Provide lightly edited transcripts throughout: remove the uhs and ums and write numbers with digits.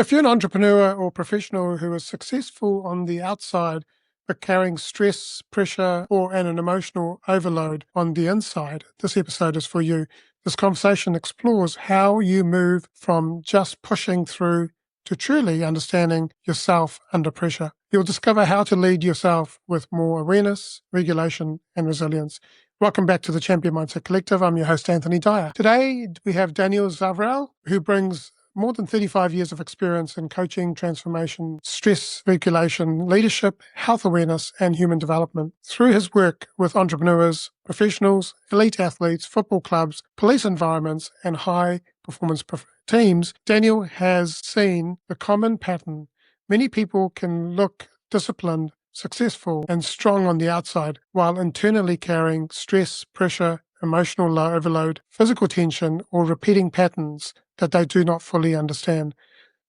If you're an entrepreneur or professional who is successful on the outside but carrying stress, pressure, or an emotional overload on the inside, this episode is for you. This conversation explores how you move from just pushing through to truly understanding yourself under pressure. You'll discover how to lead yourself with more awareness, regulation, and resilience. Welcome back to the Champion Mindset Collective. I'm your host, Anthony Dahya. Today, we have Daniel Zavrel, who brings more than 35 years of experience in coaching, transformation, stress regulation, leadership, health awareness, and human development. Through his work with entrepreneurs, professionals, elite athletes, football clubs, police environments, and high-performance teams, Daniel has seen the common pattern. Many people can look disciplined, successful, and strong on the outside, while internally carrying stress, pressure, emotional overload, physical tension, or repeating patterns that they do not fully understand.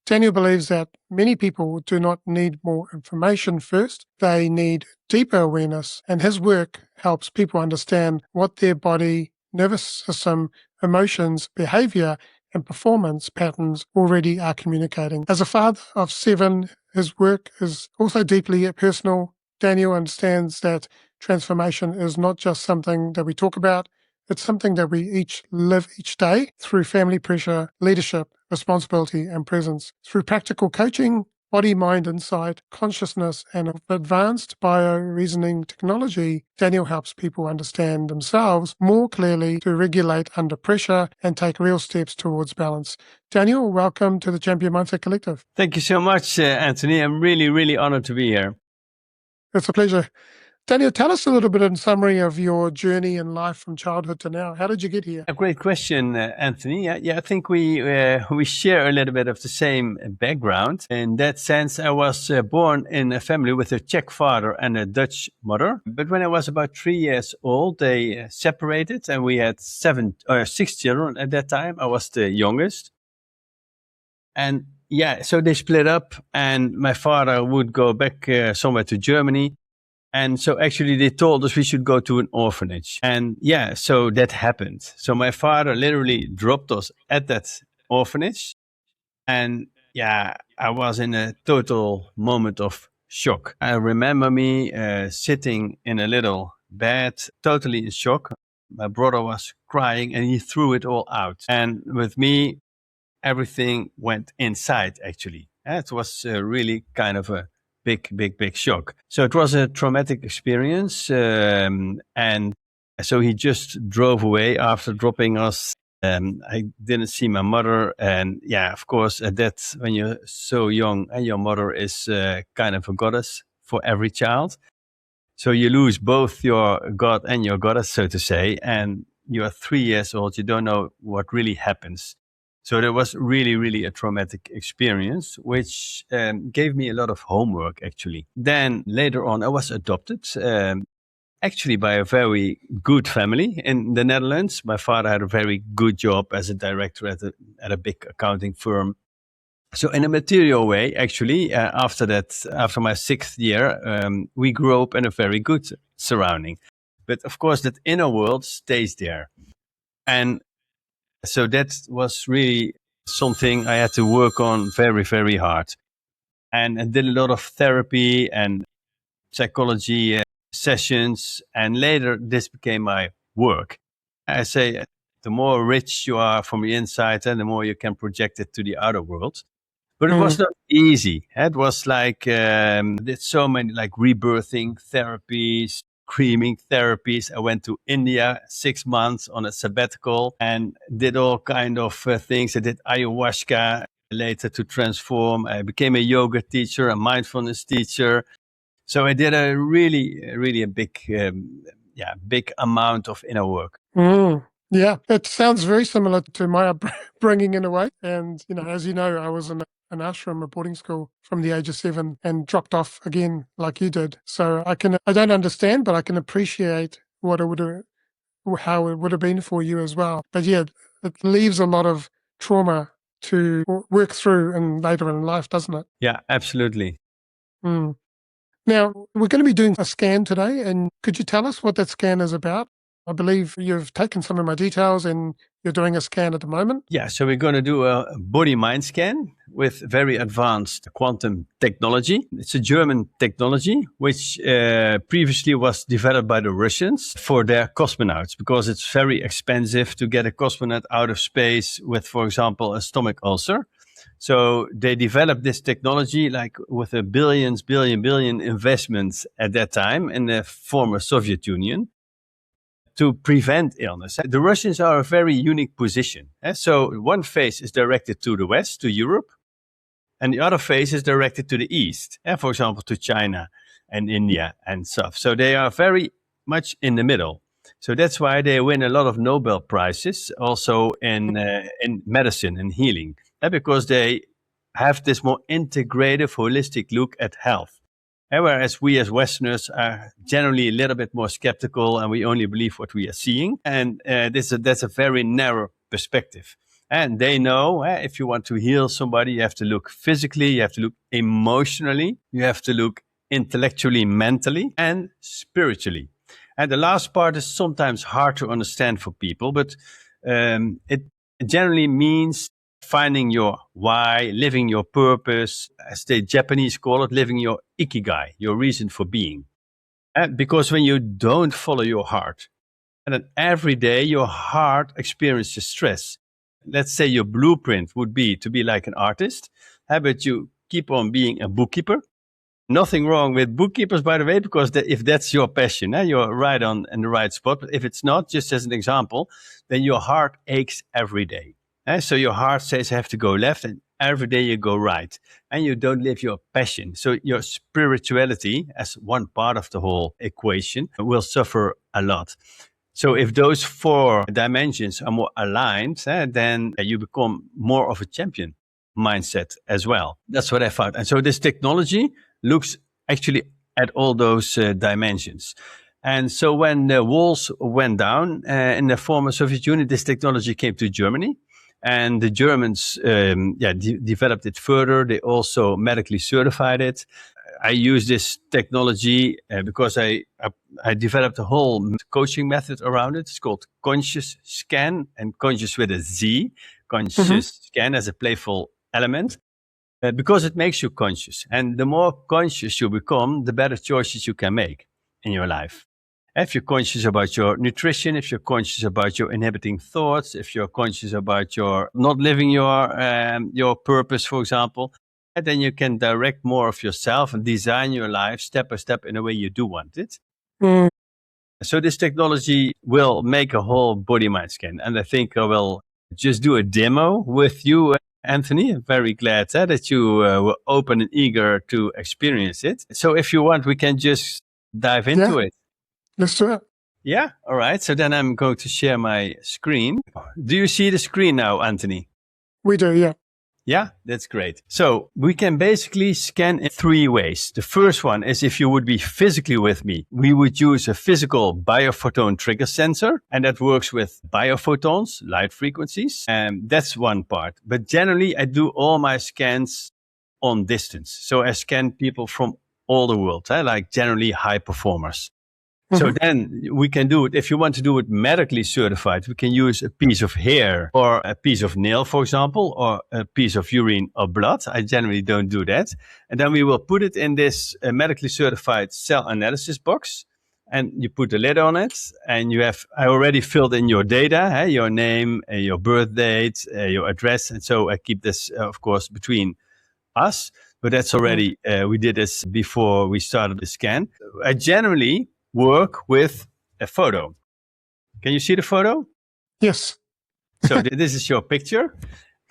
Daniel believes that many people do not need more information first, they need deeper awareness, and his work helps people understand what their body, nervous system, emotions, behavior, and performance patterns already are communicating. As a father of 7, his work is also deeply personal. Daniel understands that transformation is not just something that we talk about, it's something that we each live each day through family pressure, leadership, responsibility, and presence. Through practical coaching, body, mind, insight, consciousness, and advanced bio-reasoning technology, Daniel helps people understand themselves more clearly to regulate under pressure and take real steps towards balance. Daniel, welcome to the Champion Mindset Collective. Thank you so much, Anthony. I'm really honored to be here. It's a pleasure. Daniel, tell us a little bit in summary of your journey in life from childhood to now. How did you get here? A great question, Anthony. Yeah, I think we share a little bit of the same background. In that sense, I was born in a family with a Czech father and a Dutch mother. But when I was about 3 years old, they separated, and we had 6 children at that time. I was the youngest. And yeah, so they split up, and my father would go back somewhere to Germany. And so actually they told us we should go to an orphanage. And yeah, so that happened. So my father literally dropped us at that orphanage. And yeah, I was in a total moment of shock. I remember me sitting in a little bed, totally in shock. My brother was crying and he threw it all out. And with me, everything went inside actually. It was really kind of a big shock. So it was a traumatic experience. And so he just drove away after dropping us. I didn't see my mother. And yeah, of course, at that, when you're so young and your mother is kind of a goddess for every child. So you lose both your God and your goddess, so to say. And you're 3 years old. You don't know what really happens. So there was really a traumatic experience, which gave me a lot of homework, actually. Then later on, I was adopted, actually by a very good family in the Netherlands. My father had a very good job as a director at a big accounting firm. So in a material way, actually, after my 6th year, we grew up in a very good surrounding. But of course, that inner world stays there. And so that was really something I had to work on very hard. And I did a lot of therapy and psychology sessions. And later, this became my work. I say, the more rich you are from the inside, and the more you can project it to the outer world. But it was not easy. It was like, did so many like rebirthing therapies, screaming therapies. I went to India 6 months on a sabbatical and did all kind of things. I did ayahuasca later to transform. I became a yoga teacher, a mindfulness teacher. So I did a really a big amount of inner work. Yeah, it sounds very similar to my upbringing in a way. And, as you know, I was in an ashram, a boarding school from the age of 7 and dropped off again like you did. So I don't understand, but I can appreciate how it would have been for you as well. But yeah, it leaves a lot of trauma to work through and later in life, doesn't it? Yeah, absolutely. Now, we're going to be doing a scan today, and could you tell us what that scan is about? I believe you've taken some of my details and you're doing a scan at the moment. Yeah, so we're going to do a body-mind scan with very advanced quantum technology. It's a German technology, which previously was developed by the Russians for their cosmonauts, because it's very expensive to get a cosmonaut out of space with, for example, a stomach ulcer. So they developed this technology like with a billion investments at that time in the former Soviet Union to prevent illness. The Russians are a very unique position. So one face is directed to the West, to Europe, and the other face is directed to the East, for example, to China and India and stuff. So they are very much in the middle. So that's why they win a lot of Nobel Prizes also in medicine and healing, because they have this more integrative, holistic look at health. Whereas we as Westerners are generally a little bit more skeptical and we only believe what we are seeing. And that's a very narrow perspective. And they know if you want to heal somebody, you have to look physically, you have to look emotionally, you have to look intellectually, mentally, and spiritually. And the last part is sometimes hard to understand for people, but it generally means finding your why, living your purpose, as the Japanese call it, living your ikigai, your reason for being. Because when you don't follow your heart, and then every day your heart experiences stress. Let's say your blueprint would be to be like an artist, but you keep on being a bookkeeper. Nothing wrong with bookkeepers, by the way, because if that's your passion, you're right on in the right spot. But if it's not, just as an example, then your heart aches every day. So your heart says I have to go left, and every day you go right, and you don't live your passion. So your spirituality, as one part of the whole equation, will suffer a lot. So if those 4 dimensions are more aligned, then you become more of a champion mindset as well. That's what I found. And so this technology looks actually at all those dimensions. And so when the walls went down in the former Soviet Union, this technology came to Germany. And the Germans developed it further. They also medically certified it. I use this technology because I developed a whole coaching method around it. It's called ConsciouzScan, and conscious with a Z. ConsciouzScan as a playful element. Because it makes you conscious. And the more conscious you become, the better choices you can make in your life. If you're conscious about your nutrition, if you're conscious about your inhibiting thoughts, if you're conscious about your not living your purpose, for example, and then you can direct more of yourself and design your life step by step in a way you do want it. So this technology will make a whole body-mind scan. And I think I will just do a demo with you, Anthony. I'm very glad that you were open and eager to experience it. So if you want, we can just dive into it. Let's do it. Yeah. All right. So then I'm going to share my screen. Do you see the screen now, Anthony? We do, yeah. Yeah, that's great. So we can basically scan in 3 ways. The first one is if you would be physically with me, we would use a physical biophoton trigger sensor, and that works with biophotons, light frequencies. And that's one part. But generally, I do all my scans on distance. So I scan people from all the world, like generally high performers. So then we can do it. If you want to do it medically certified, we can use a piece of hair or a piece of nail, for example, or a piece of urine or blood. I generally don't do that. And then we will put it in this medically certified cell analysis box. And you put the lid on it, and I already filled in your data, your name, your birth date, your address. And so I keep this, of course, between us. But that's already, we did this before we started the scan. I generally work with a photo. Can you see the photo? Yes. So this is your picture.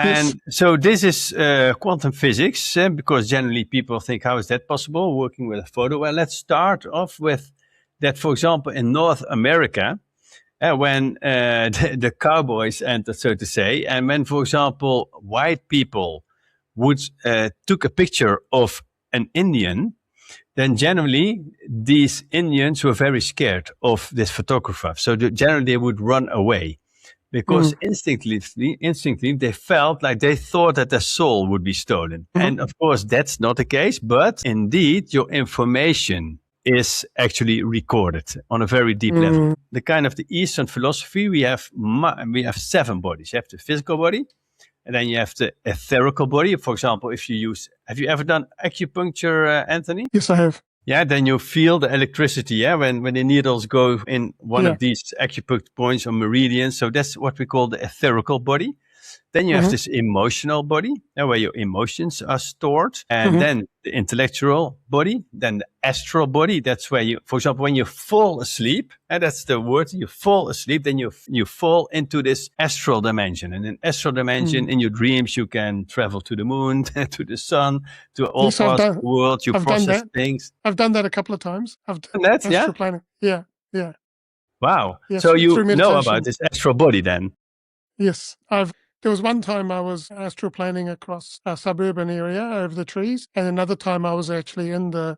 And so this is quantum physics, because generally people think, how is that possible, working with a photo? Well, let's start off with that, for example, in North America, when the cowboys entered, so to say, and when, for example, white people took a picture of an Indian, then generally these Indians were very scared of this photographer. So generally they would run away because instinctively they felt like they thought that their soul would be stolen. And of course that's not the case, but indeed your information is actually recorded on a very deep level. The kind of the Eastern philosophy, we have 7 bodies. You have the physical body, and then you have the etherical body. For example, have you ever done acupuncture, Anthony? Yes, I have. Yeah, then you feel the electricity, yeah, when the needles go in one of these acupuncture points or meridians. So that's what we call the etherical body. Then you have this emotional body, where your emotions are stored. And then the intellectual body, then the astral body. That's where you, for example, when you fall asleep, and that's the word, you fall asleep, then you fall into this astral dimension. And in astral dimension, in your dreams, you can travel to the moon, to the sun, to all parts of the world. You process things. I've done that a couple of times. I've done that, astral planning. Yeah. Wow. Yes, so you know about this astral body then? Yes. There was one time I was astral planning across a suburban area over the trees, and another time I was actually in the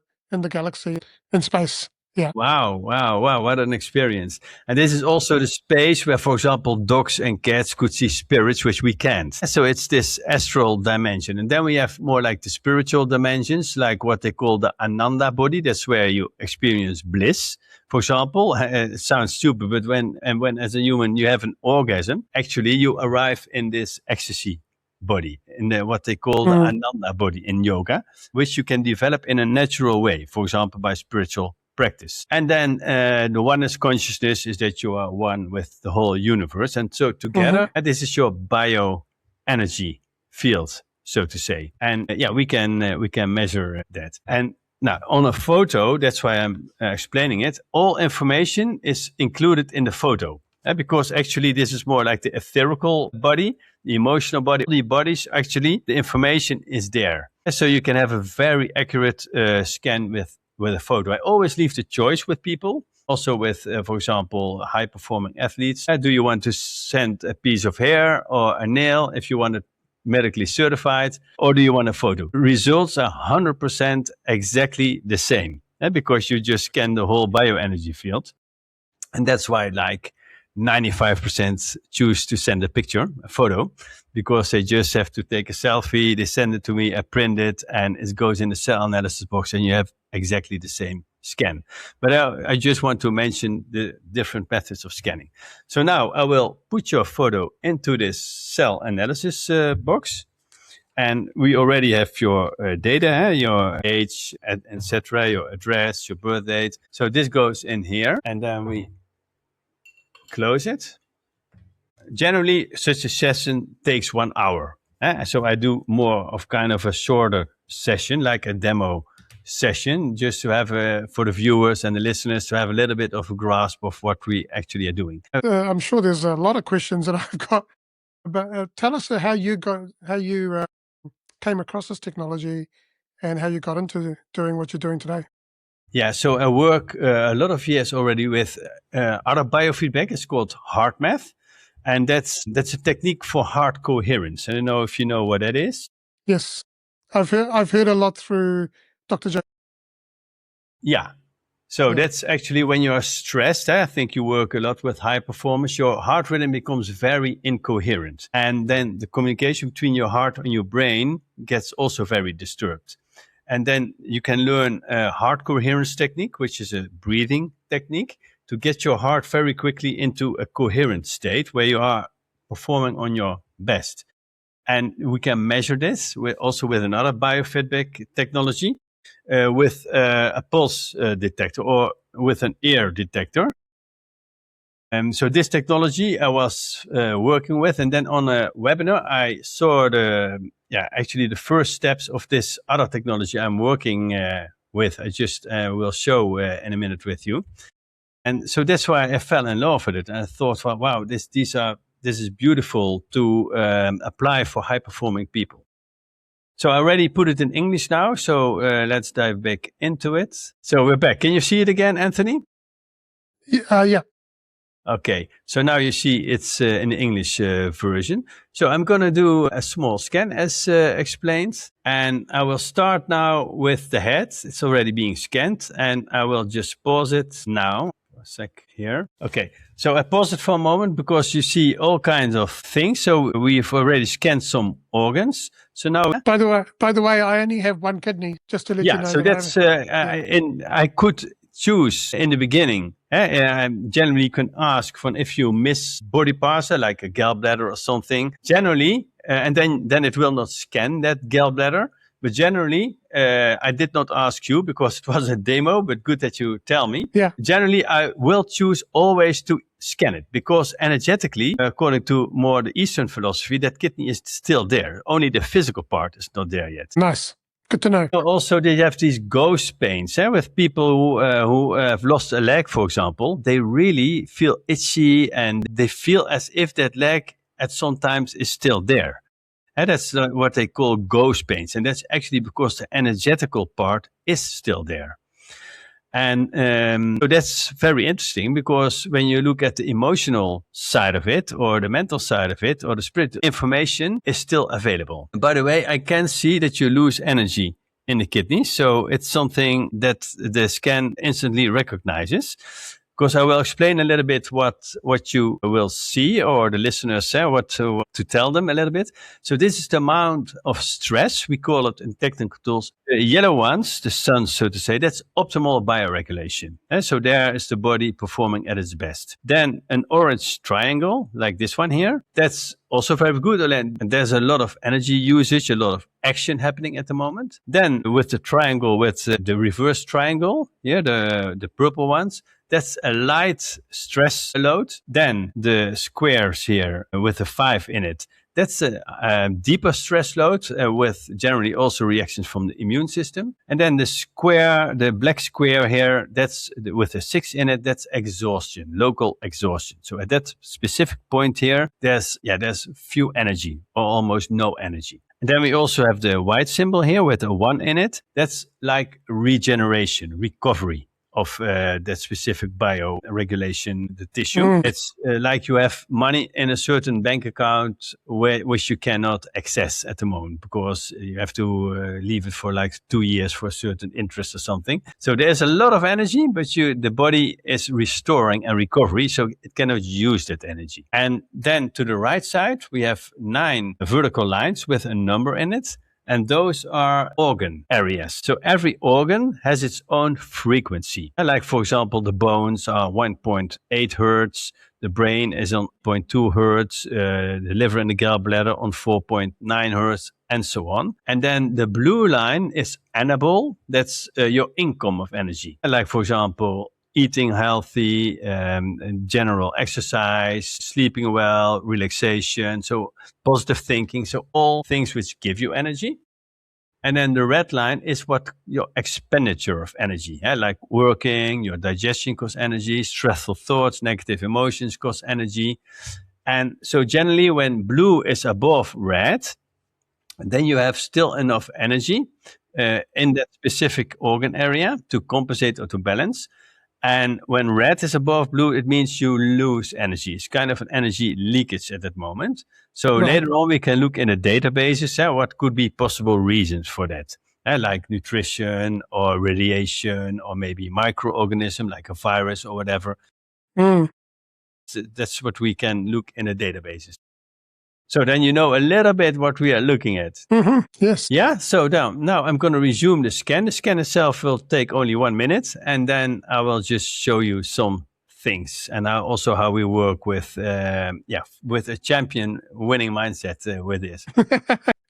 galaxy, in space. Yeah. Wow. What an experience. And this is also the space where, for example, dogs and cats could see spirits, which we can't. So it's this astral dimension. And then we have more like the spiritual dimensions, like what they call the Ananda body. That's where you experience bliss. For example, it sounds stupid, but when as a human you have an orgasm, actually you arrive in this ecstasy body, in what they call the Ananda body in yoga, which you can develop in a natural way, for example, by spiritual practice. And then the oneness consciousness is that you are one with the whole universe. And so together, this is your bioenergy field, so to say. And we can measure that. And now, on a photo, that's why I'm explaining it, all information is included in the photo. Because actually this is more like the etherical body, the emotional body, the bodies, actually, the information is there. So you can have a very accurate scan with a photo. I always leave the choice with people, also with, for example, high-performing athletes. Do you want to send a piece of hair or a nail if you want it medically certified, or do you want a photo? Results are 100% exactly the same, because you just scan the whole bioenergy field. And that's why like 95% choose to send a photo, because they just have to take a selfie, they send it to me, I print it, and it goes in the cell analysis box, and you have exactly the same scan. But I just want to mention the different methods of scanning. So now I will put your photo into this cell analysis box. And we already have your data, your age, etc., your address, your birth date. So this goes in here, and then we close it. Generally, such a session takes 1 hour. So I do more of kind of a shorter session, like a demo session, just to have for the viewers and the listeners to have a little bit of a grasp of what we actually are doing. I'm sure there's a lot of questions that I've got, but tell us how you came across this technology and how you got into doing what you're doing today. Yeah, so I work a lot of years already with other biofeedback. It's called heart math, and that's a technique for heart coherence. I don't know if you know what that is. Yes, I've heard a lot through Dr. J. Yeah. So that's actually when you are stressed. I think you work a lot with high performance. Your heart rhythm becomes very incoherent. And then the communication between your heart and your brain gets also very disturbed. And then you can learn a heart coherence technique, which is a breathing technique, to get your heart very quickly into a coherent state where you are performing on your best. And we can measure this also with another biofeedback technology, with a pulse detector or with an ear detector. So this technology I was working with, and then on a webinar I saw actually the first steps of this other technology I'm working with. I just will show in a minute with you. And so that's why I fell in love with it. And I thought, well, wow, this is beautiful to apply for high performing people. So I already put it in English now, so let's dive back into it. So we're back. Can you see it again, Anthony? Yeah. Okay, so now you see it's in the English version. So I'm going to do a small scan as explained. And I will start now with the head. It's already being scanned. And I will just pause it now. A sec here. Okay, so I pause it for a moment because you see all kinds of things. So we've already scanned some organs. So now, by the way, I only have one kidney. Just to let you know. So that's I could choose in the beginning. Generally, you can ask for if you miss body parts like a gallbladder or something. Generally, and then it will not scan that gallbladder. But generally, I did not ask you because it was a demo, but good that you tell me. Yeah. Generally, I will choose always to scan it because energetically, according to more the Eastern philosophy, that kidney is still there. Only the physical part is not there yet. Nice. Good to know. Also, they have these ghost pains with people who have lost a leg, for example. They really feel itchy and they feel as if that leg at some times is still there. And that's what they call ghost pains. And that's actually because the energetical part is still there. And so that's very interesting because when you look at the emotional side of it or the mental side of it or the spiritual information is still available. And by the way, I can see that you lose energy in the kidney. So it's something that the scan instantly recognizes. Because I will explain a little bit what you will see, or the listeners say what to tell them a little bit. So this is the amount of stress, we call it in technical tools, the yellow ones, the sun, so to say, that's optimal bioregulation. And so there is the body performing at its best. Then an orange triangle, like this one here, that's also very good. And there's a lot of energy usage, a lot of action happening at the moment. Then with the triangle, with the reverse triangle, the purple ones, that's a light stress load. Then the squares here with a 5 in it, that's a deeper stress load with generally also reactions from the immune system. And then the square, the black square here, that's with a 6 in it, that's exhaustion, local exhaustion. So at that specific point here, there's few energy or almost no energy. And then we also have the white symbol here with a 1 in it. That's like regeneration, recovery of that specific bioregulation, the tissue. It's like you have money in a certain bank account which you cannot access at the moment because you have to leave it for like 2 years for a certain interest or something. So there's a lot of energy, but the body is restoring and recovery, so it cannot use that energy. And then to the right side, we have 9 vertical lines with a number in it. And those are organ areas. So every organ has its own frequency. Like, for example, the bones are 1.8 hertz. The brain is on 0.2 hertz. The liver and the gallbladder on 4.9 hertz, and so on. And then the blue line is anabol. That's your income of energy. Like, for example, eating healthy, general exercise, sleeping well, relaxation, so positive thinking, so all things which give you energy. And then the red line is what your expenditure of energy, like working, your digestion costs energy, stressful thoughts, negative emotions cost energy. And so generally when blue is above red, then you have still enough energy in that specific organ area to compensate or to balance. And when red is above blue, it means you lose energy. It's kind of an energy leakage at that moment. So later on, we can look in the databases, what could be possible reasons for that, like nutrition or radiation or maybe microorganism like a virus or whatever. So that's what we can look in the databases. So then you know a little bit what we are looking at. Yes. Yeah. So now I'm going to resume the scan. The scan itself will take only 1 minute, and then I will just show you some things and also how we work with a champion winning mindset with this.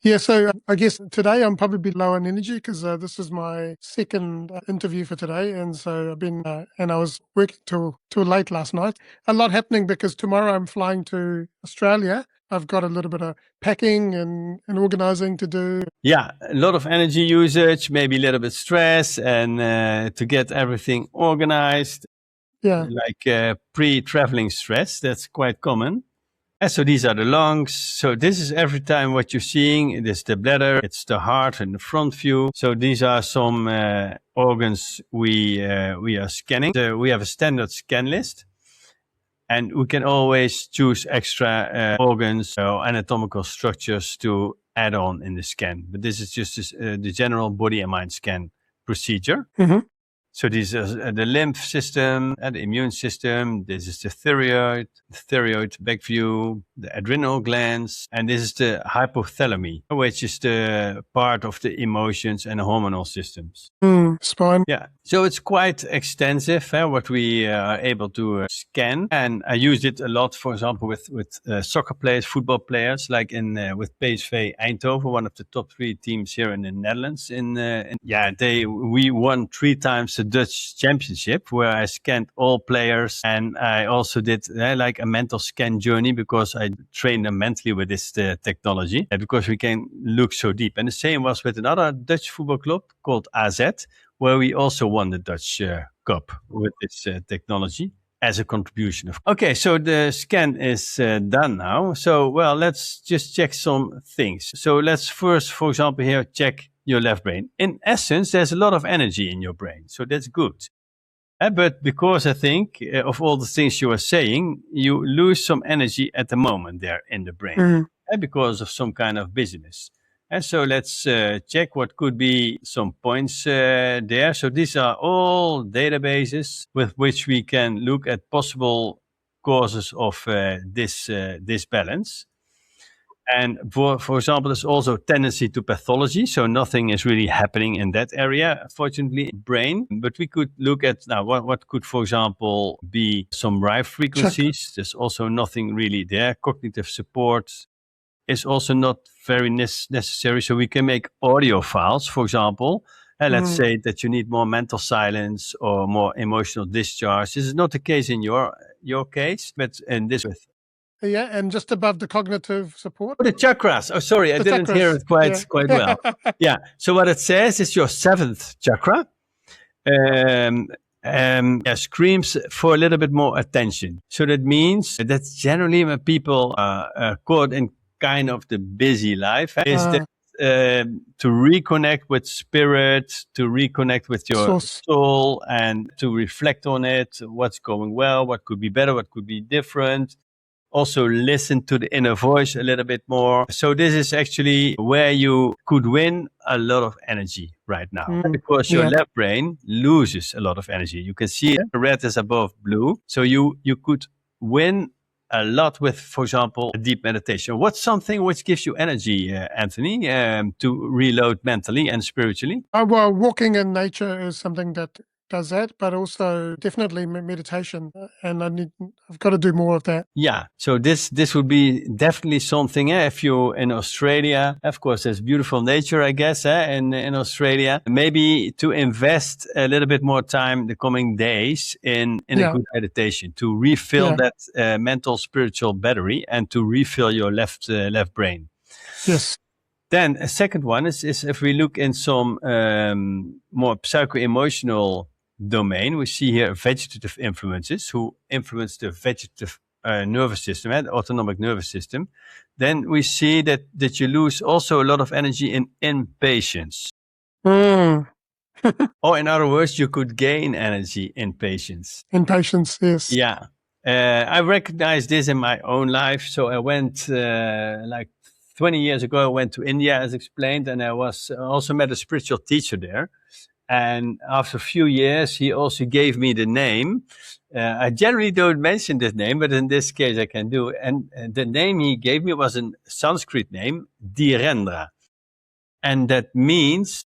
Yeah, so I guess today I'm probably a bit low on energy because this is my second interview for today, and so I've been and I was working till late last night. A lot happening because tomorrow I'm flying to Australia. I've got a little bit of packing and organising to do. Yeah, a lot of energy usage, maybe a little bit stress, and to get everything organized. Yeah, like pre-traveling stress. That's quite common. And so these are the lungs. So this is every time what you're seeing. It is the bladder, it's the heart in the front view. So these are some organs we are scanning. So we have a standard scan list. And we can always choose extra organs or anatomical structures to add on in the scan. But this is just the general body and mind scan procedure. So these are the lymph system and the immune system. This is the thyroid back view, the adrenal glands, and this is the hypothalamy, which is the part of the emotions and hormonal systems. Spine. Yeah, so it's quite extensive what we are able to scan, and I used it a lot, for example, with soccer players, football players, like with PSV Eindhoven, one of the top 3 teams here in the Netherlands. We won 3 times the Dutch championship, where I scanned all players, and I also did like a mental scan journey, because I trained them mentally with this technology, because we can look so deep. And the same was with another Dutch football club called AZ, where we also won the Dutch Cup with this technology as a contribution. Okay, so the scan is done now. So, well, let's just check some things. So let's first, for example, here, check your left brain. In essence, there's a lot of energy in your brain, so that's good. But because I think of all the things you are saying, you lose some energy at the moment there in the brain because of some kind of busyness. And so let's check what could be some points there. So these are all databases with which we can look at possible causes of this balance. And for example, there's also tendency to pathology. So nothing is really happening in that area, fortunately, brain. But we could look at now what could, for example, be some rife frequencies. There's also nothing really there. Cognitive support is also not very necessary. So we can make audio files, for example. And let's say that you need more mental silence or more emotional discharge. This is not the case in your case, but in this with. Yeah, and just above the cognitive support. Oh, the chakras. Oh, sorry, I didn't hear it quite well. Yeah. So what it says is your 7th chakra. Screams for a little bit more attention. So that means that generally when people are caught in kind of the busy life, is that to reconnect with spirit, to reconnect with your soul, and to reflect on it, what's going well, what could be better, what could be different. Also listen to the inner voice a little bit more. So this is actually where you could win a lot of energy right now, because your left brain loses a lot of energy. You can see red is above blue. So you could win a lot with, for example, deep meditation. What's something which gives you energy, Anthony, to reload mentally and spiritually? Well, walking in nature is something that does that, but also definitely meditation, and I've got to do more of that. Yeah, so this would be definitely something. If you're in Australia, of course, there's beautiful nature, I guess, in Australia. Maybe to invest a little bit more time the coming days in a good meditation to refill that mental spiritual battery and to refill your left brain. Yes. Then a second one is if we look in some more psycho-emotional domain, we see here vegetative influences who influence the vegetative nervous system, the autonomic nervous system. Then we see that you lose also a lot of energy in impatience. Or in other words, you could gain energy in patience. Impatience, yes. Yeah. I recognize this in my own life. So I went like 20 years ago, I went to India, as explained, and I was also met a spiritual teacher there. And after a few years, he also gave me the name. I generally don't mention this name, but in this case I can do. And the name he gave me was a Sanskrit name, Dhirendra. And that means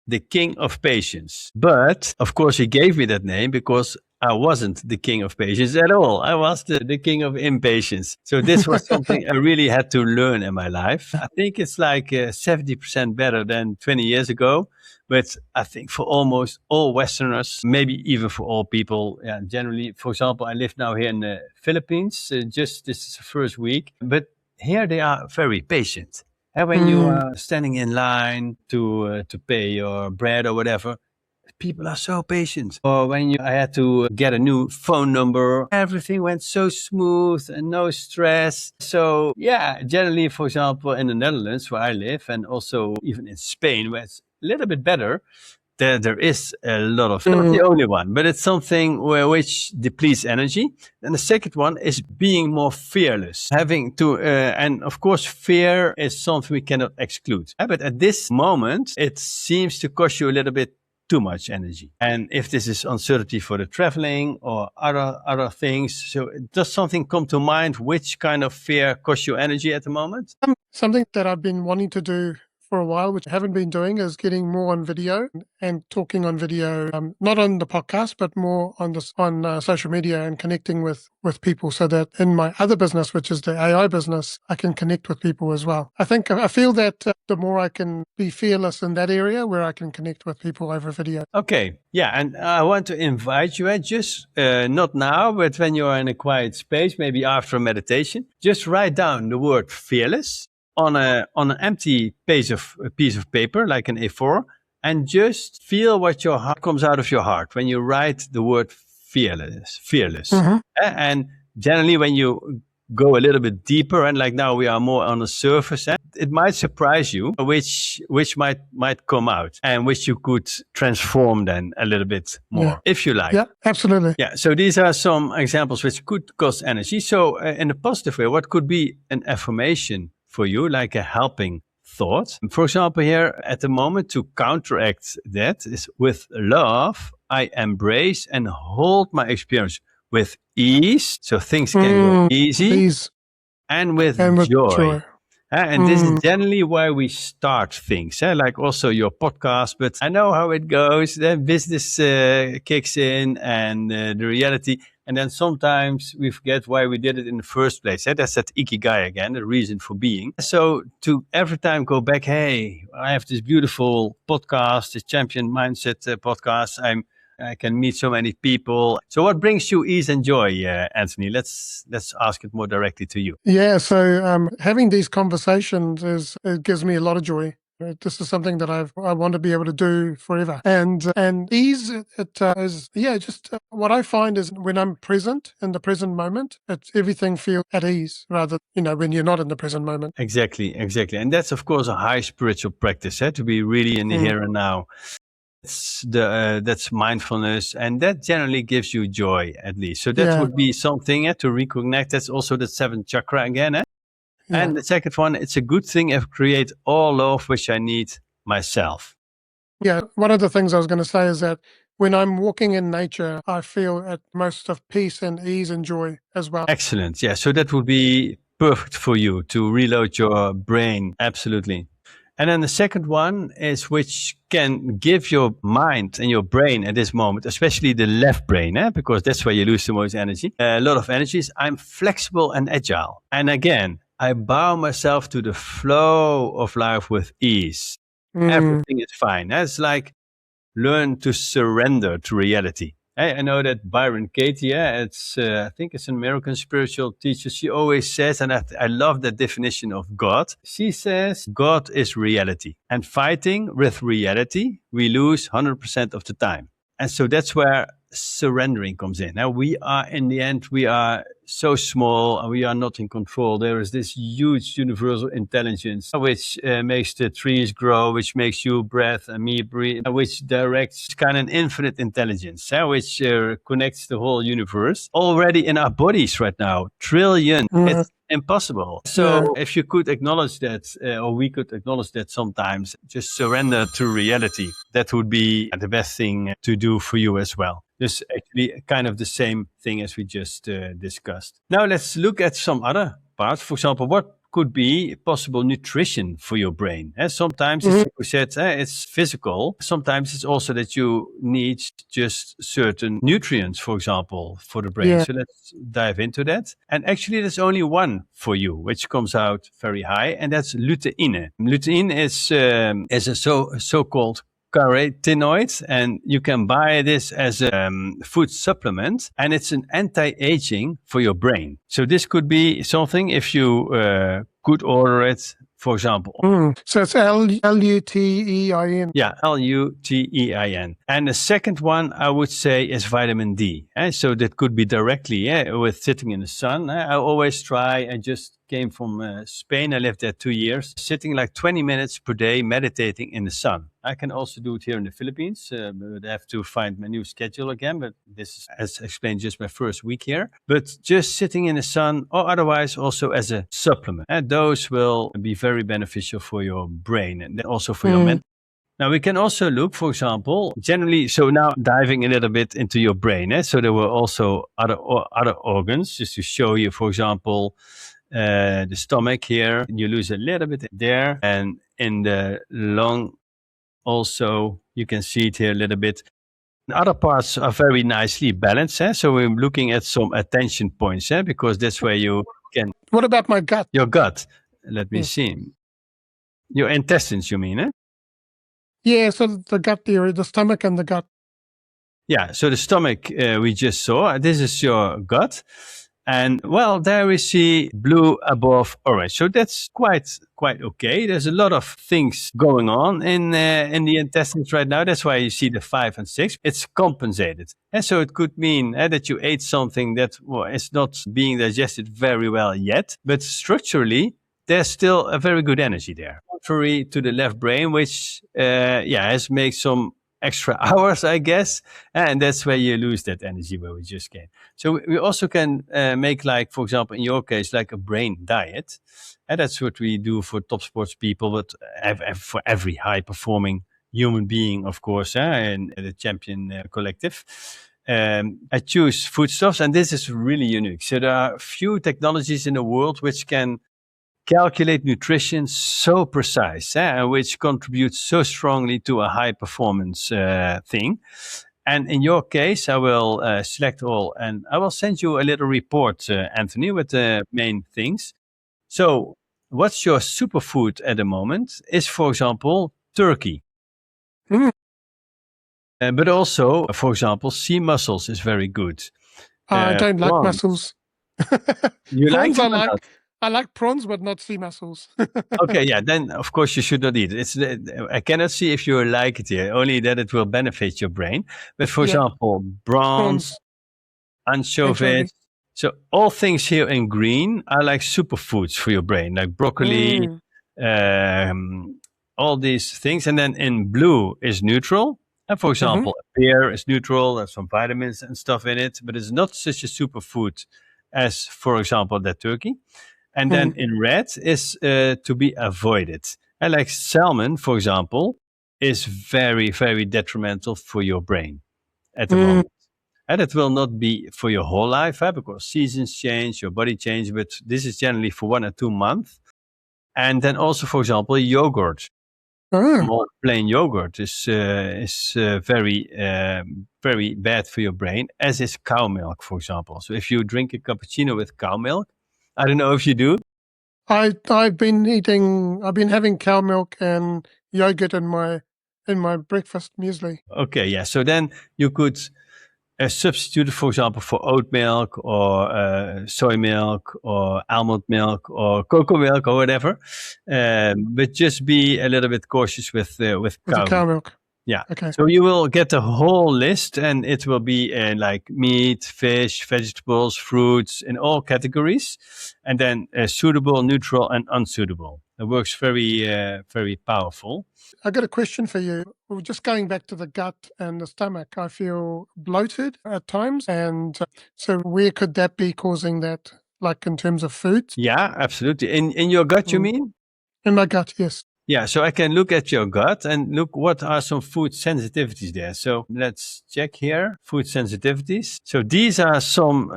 the king of patience. But of course, he gave me that name because I wasn't the king of patience at all. I was the king of impatience. So this was something I really had to learn in my life. I think it's like 70% better than 20 years ago. But I think for almost all Westerners, maybe even for all people, generally, for example, I live now here in the Philippines. Just this is the first week. But here they are very patient. And when you are standing in line to pay your bread or whatever, people are so patient. Or when I had to get a new phone number, everything went so smooth and no stress. So yeah, generally, for example, in the Netherlands where I live, and also even in Spain, where it's a little bit better, there is a lot of, not the only one, but it's something which depletes energy. And the second one is being more fearless, having to, and of course, fear is something we cannot exclude. But at this moment, it seems to cost you a little bit more energy. So too much energy. And if this is uncertainty for the traveling or other things, so does something come to mind? Which kind of fear costs you energy at the moment? Something that I've been wanting to do for a while, which I haven't been doing, is getting more on video and talking on video, not on the podcast, but more on social media and connecting with people, so that in my other business, which is the AI business, I can connect with people as well. I feel that the more I can be fearless in that area, where I can connect with people over video. Okay, yeah, and I want to invite you, just not now, but when you are in a quiet space, maybe after a meditation, just write down the word fearless on an empty piece of paper, like an A4, and just feel what your heart comes out of your heart when you write the word fearless. Mm-hmm. And generally, when you go a little bit deeper, and like now we are more on the surface, it might surprise you which might come out and which you could transform then a little bit more, if you like. Yeah, absolutely. Yeah, so these are some examples which could cost energy. So in a positive way, what could be an affirmation for you, like a helping thought? For example, here at the moment, to counteract that is, with love, I embrace and hold my experience with ease, so things can go easy, and with joy. And this is generally why we start things, like also your podcast. But I know how it goes. Then business kicks in, and the reality. And then sometimes we forget why we did it in the first place. That's that ikigai again, the reason for being. So to every time go back, hey, I have this beautiful podcast, this Champion Mindset podcast. I can meet so many people. So what brings you ease and joy, Anthony? Let's ask it more directly to you. Yeah, so having these conversations it gives me a lot of joy. This is something that I want to be able to do forever. And ease, is just what I find is when I'm present in the present moment, everything feels at ease, rather when you're not in the present moment. Exactly, and that's of course a high spiritual practice, to be really in the here and now. That's mindfulness, and that generally gives you joy, at least. So that would be something to reconnect. That's also the seventh chakra again. And the second one, it's a good thing if I create all love which I need myself. Yeah, one of the things I was going to say is that when I'm walking in nature, I feel at most of peace and ease and joy as well. Excellent. Yeah, so that would be perfect for you to reload your brain. Absolutely. And then the second one is which can give your mind and your brain at this moment, especially the left brain, because that's where you lose the most energy, a lot of energies. I'm flexible and agile. And again, I bow myself to the flow of life with ease. Everything is fine. It's like learn to surrender to reality. I know that Byron Katie, I think it's an American spiritual teacher. She always says, and I love that definition of God. She says, God is reality. And fighting with reality, we lose 100% of the time. And so that's where surrendering comes in. Now we are so small and we are not in control. There is this huge universal intelligence which makes the trees grow, which makes you breathe and me breathe, which directs kind of an infinite intelligence, which connects the whole universe already in our bodies right now. Trillion. It's impossible. So if you could acknowledge that, or we could acknowledge that sometimes, just surrender to reality. That would be the best thing to do for you as well. This actually kind of the same thing as we just discussed. Now let's look at some other parts. For example, what could be possible nutrition for your brain? Sometimes it's, like we said, it's physical. Sometimes it's also that you need just certain nutrients, for example, for the brain. So let's dive into that. And actually, there's only one for you, which comes out very high, and that's lutein. Lutein is a so-called carotenoid, and you can buy this as a food supplement, and it's an anti-aging for your brain. So this could be something if you could order it, for example. So it's Lutein. Yeah, Lutein. And the second one I would say is vitamin D. So that could be directly with sitting in the sun. I always try. I just came from Spain. I lived there 2 years, sitting like 20 minutes per day, meditating in the sun. I can also do it here in the Philippines, but I have to find my new schedule again. But this is, as explained, just my first week here. But just sitting in the sun, or otherwise also as a supplement. And those will be very beneficial for your brain and also for your mental. Now we can also look, for example, generally. So now diving a little bit into your brain. So there were also other organs, just to show you, for example, the stomach here. You lose a little bit there, and in the lung also you can see it here a little bit. Other parts are very nicely balanced. So we're looking at some attention points, because that's where you can. What about my gut? Your gut. Let me Yes. see. Your intestines, you mean? Yeah, so the gut theory, the stomach and the gut. Yeah, so the stomach we just saw. This is your gut. And well, there we see blue above orange. So that's quite okay. There's a lot of things going on in the intestines right now. That's why you see the 5 and 6. It's compensated. And so it could mean that you ate something that is not being digested very well yet. But structurally, there's still a very good energy there. Contrary to the left brain, which has made some extra hours, I guess. And that's where you lose that energy where we just came. So we also can make, like, for example, in your case, like a brain diet. And that's what we do for top sports people, but for every high performing human being, of course, in the champion collective. I choose foodstuffs, and this is really unique. So there are few technologies in the world which can calculate nutrition so precise, which contributes so strongly to a high performance thing. And in your case, I will select all, and I will send you a little report, Anthony, with the main things. So what's your superfood at the moment is, for example, turkey. Mm. But also, for example, sea mussels is very good. I don't like prawns. mussels. You like Prawns them or not? I like prawns, but not sea mussels. Okay, yeah, then of course you should not eat it. I cannot see if you like it here, only that it will benefit your brain. But for example, prawns, anchovies. So all things here in green are like superfoods for your brain, like broccoli, all these things. And then in blue is neutral. And for example, a pear is neutral, there's some vitamins and stuff in it, but it's not such a superfood as, for example, that turkey. And then in red is to be avoided. And like salmon, for example, is very, very detrimental for your brain at the moment. And it will not be for your whole life, because seasons change, your body changes, but this is generally for 1 or 2 months. And then also, for example, yogurt. Plain yogurt is very, very bad for your brain, as is cow milk, for example. So if you drink a cappuccino with cow milk, I don't know if you do. I've been having cow milk and yogurt in my breakfast muesli. Okay, yeah. So then you could substitute it, for example, for oat milk or soy milk or almond milk or cocoa milk or whatever. But just be a little bit cautious with cow milk. Yeah. Okay. So you will get a whole list, and it will be like meat, fish, vegetables, fruits in all categories, and then suitable, neutral, and unsuitable. It works very, very powerful. I got a question for you. Just going back to the gut and the stomach, I feel bloated at times. And so where could that be causing that, like in terms of foods? Yeah, absolutely. In your gut, you mean? In my gut, yes. Yeah, so I can look at your gut and look what are some food sensitivities there. So let's check here, food sensitivities. So these are some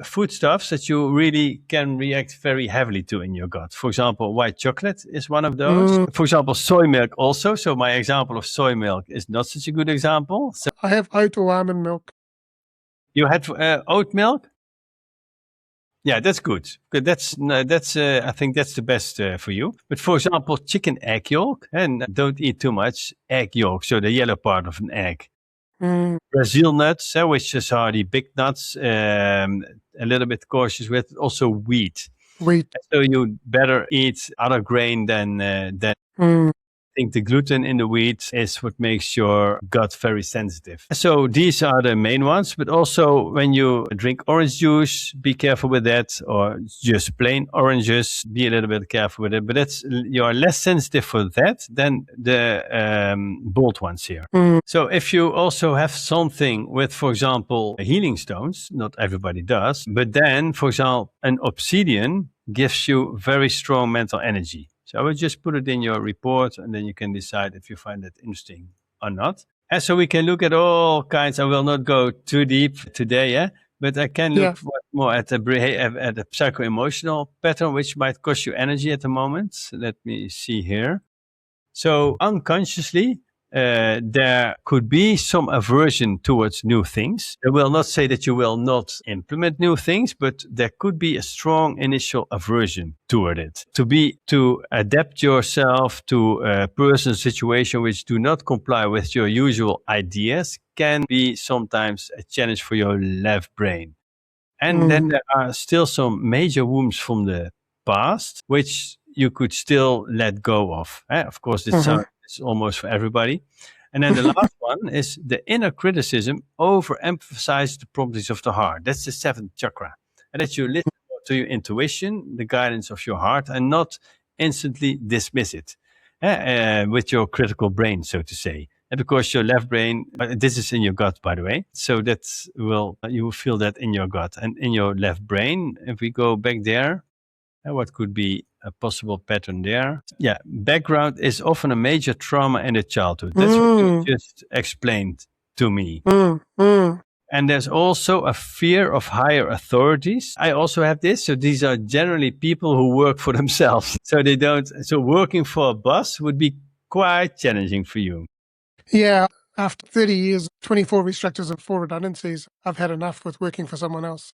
foodstuffs that you really can react very heavily to in your gut. For example, white chocolate is one of those. For example, soy milk also. So my example of soy milk is not such a good example. So I have oat or almond milk. You had oat milk? Yeah, that's good. That's I think that's the best for you. But for example, chicken egg yolk, and don't eat too much egg yolk, so the yellow part of an egg. Brazil nuts, which are the big nuts, a little bit cautious with. Also wheat. So you better eat other grain than. I think the gluten in the wheat is what makes your gut very sensitive. So these are the main ones, but also when you drink orange juice, be careful with that, or just plain oranges, be a little bit careful with it. But you are less sensitive for that than the bold ones here. So if you also have something with, for example, healing stones, not everybody does, but then, for example, an obsidian gives you very strong mental energy. So I will just put it in your report, and then you can decide if you find it interesting or not. And so we can look at all kinds. I will not go too deep today, yeah, but I can look more at the psycho-emotional pattern, which might cost you energy at the moment. Let me see here. So unconsciously, there could be some aversion towards new things. I will not say that you will not implement new things, but there could be a strong initial aversion toward it. To adapt yourself to a person situation which do not comply with your usual ideas can be sometimes a challenge for your left brain. And then there are still some major wounds from the past, which you could still let go of. Of course, it's almost for everybody. And then the last one is the inner criticism overemphasizes the properties of the heart. That's the seventh chakra. And that you listen to your intuition, the guidance of your heart, and not instantly dismiss it with your critical brain, so to say. And because your left brain, this is in your gut, by the way. So you will feel that in your gut and in your left brain. If we go back there, what could be a possible pattern there? Yeah, background is often a major trauma in the childhood. That's what you just explained to me. And there's also a fear of higher authorities. I also have this. So these are generally people who work for themselves. So working for a boss would be quite challenging for you. Yeah, after 30 years, 24 restructures and 4 redundancies, I've had enough with working for someone else.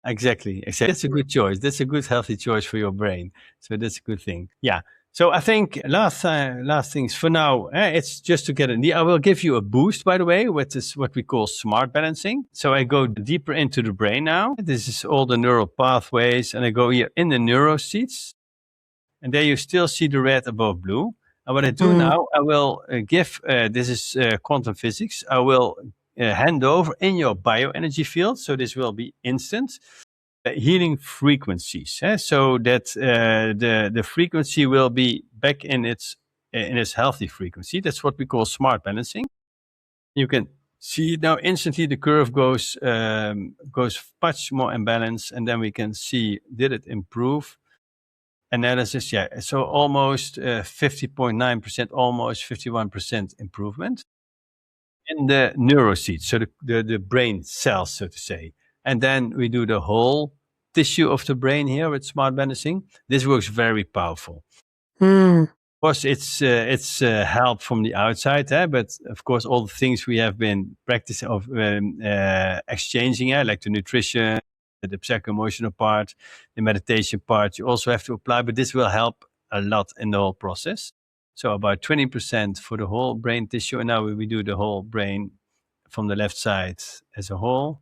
Exactly. That's a good choice. That's a good, healthy choice for your brain. So that's a good thing. Yeah. So I think last things for now, it's just to get an idea. I will give you a boost, by the way, which is what we call smart balancing. So I go deeper into the brain now. This is all the neural pathways, and I go here in the neuroseeds. And there you still see the red above blue. And what I do now, I will give, this is quantum physics, I will hand over in your bioenergy field. So this will be instant. Healing frequencies, so that the frequency will be back in its healthy frequency. That's what we call smart balancing. You can see now instantly the curve goes much more in balance, and then we can see, did it improve? Analysis, yeah. So almost 50.9%, almost 51% improvement in the neuroseeds, so the brain cells, so to say. And then we do the whole tissue of the brain here with smart balancing. This works very powerful. Of course, it's help from the outside, but of course, all the things we have been practicing of exchanging, like the nutrition, the psycho-emotional part, the meditation part, you also have to apply, but this will help a lot in the whole process. So about 20% for the whole brain tissue. And now we do the whole brain from the left side as a whole.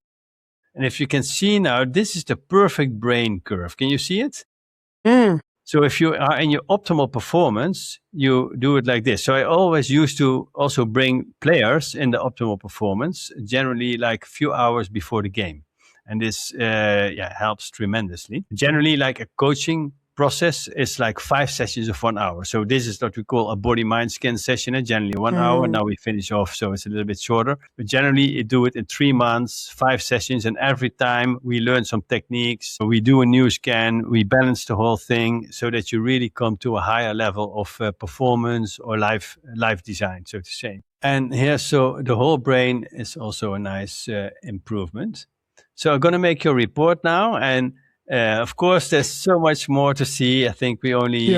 And if you can see now, this is the perfect brain curve. Can you see it? So if you are in your optimal performance, you do it like this. So I always used to also bring players in the optimal performance, generally like a few hours before the game. And this helps tremendously. Generally, like a coaching process is like 5 sessions of 1 hour. So this is what we call a body mind scan session, generally 1 hour. Now we finish off, so it's a little bit shorter. But generally, you do it in 3 months, 5 sessions, and every time we learn some techniques. We do a new scan, we balance the whole thing so that you really come to a higher level of performance or life design, so to say. And here, so the whole brain is also a nice improvement. So I'm going to make your report now, and of course, there's so much more to see. I think we only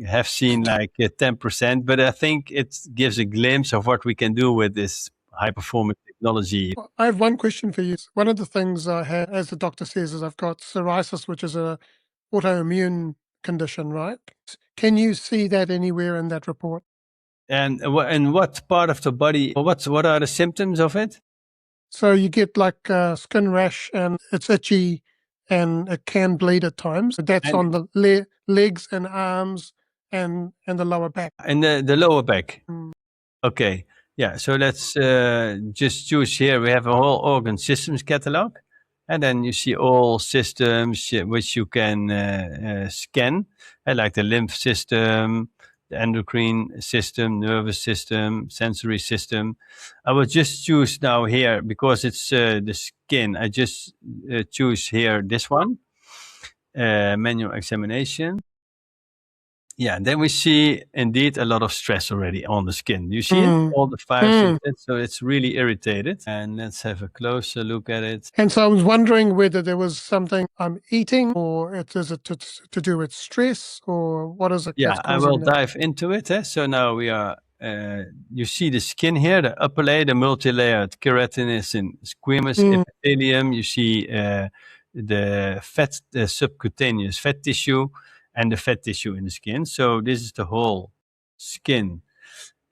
have seen like 10%, but I think it gives a glimpse of what we can do with this high performance technology. I have one question for you. One of the things I have, as the doctor says, is I've got psoriasis, which is a autoimmune condition, right? Can you see that anywhere in that report? And what part of the body, what are the symptoms of it? So you get like skin rash, and it's itchy, and it can bleed at times. That's on the legs and arms and the lower back. And the lower back. Okay. Yeah. So let's just choose here. We have a whole organ systems catalog. And then you see all systems which you can scan, like the lymph system, the endocrine system, nervous system, sensory system. I will just choose now here, because it's the skin. I just choose here this one, manual examination. Yeah, then we see indeed a lot of stress already on the skin. You see it? Mm. All the five Mm. subjects, so it's really irritated. And let's have a closer look at it. And so I was wondering whether there was something I'm eating, or is it to do with stress, or what is it Yeah, that's I will causing that? dive into it. So now we are, you see the skin here, the upper layer, the multi-layered keratinous and squamous Mm. epithelium. You see the fat, the subcutaneous fat tissue and the fat tissue in the skin. So this is the whole skin.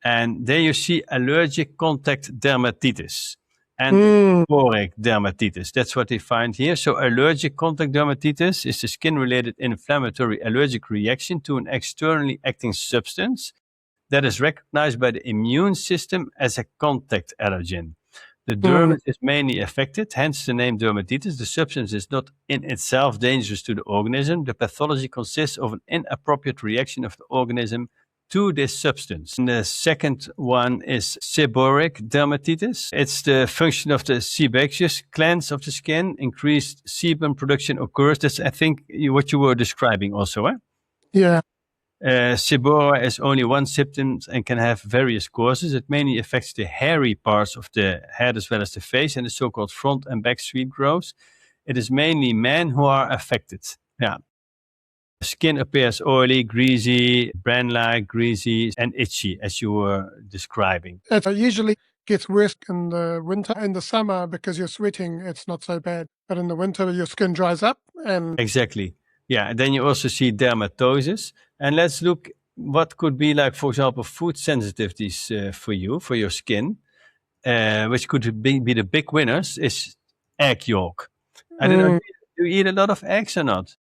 And there you see allergic contact dermatitis and Mm. seborrheic dermatitis. That's what they find here. So allergic contact dermatitis is a skin-related inflammatory allergic reaction to an externally acting substance that is recognized by the immune system as a contact allergen. The Mm. dermis is mainly affected, hence the name dermatitis. The substance is not in itself dangerous to the organism. The pathology consists of an inappropriate reaction of the organism to this substance. And the second one is seborrheic dermatitis. It's the function of the sebaceous glands of the skin. Increased sebum production occurs. That's, I think, what you were describing also, eh? Yeah. Seborrhea is only one symptom and can have various causes. It mainly affects the hairy parts of the head as well as the face and the so-called front and back sweet growths. It is mainly men who are affected. Yeah. Skin appears oily, greasy, bran-like, greasy, and itchy, as you were describing. It usually gets worse in the winter. In the summer, because you're sweating, it's not so bad. But in the winter, your skin dries up and Exactly. Yeah. And then you also see dermatosis. And let's look what could be like, for example, food sensitivities for you, for your skin, which could be the big winners, is egg yolk. I don't know, mm, do you eat a lot of eggs or not?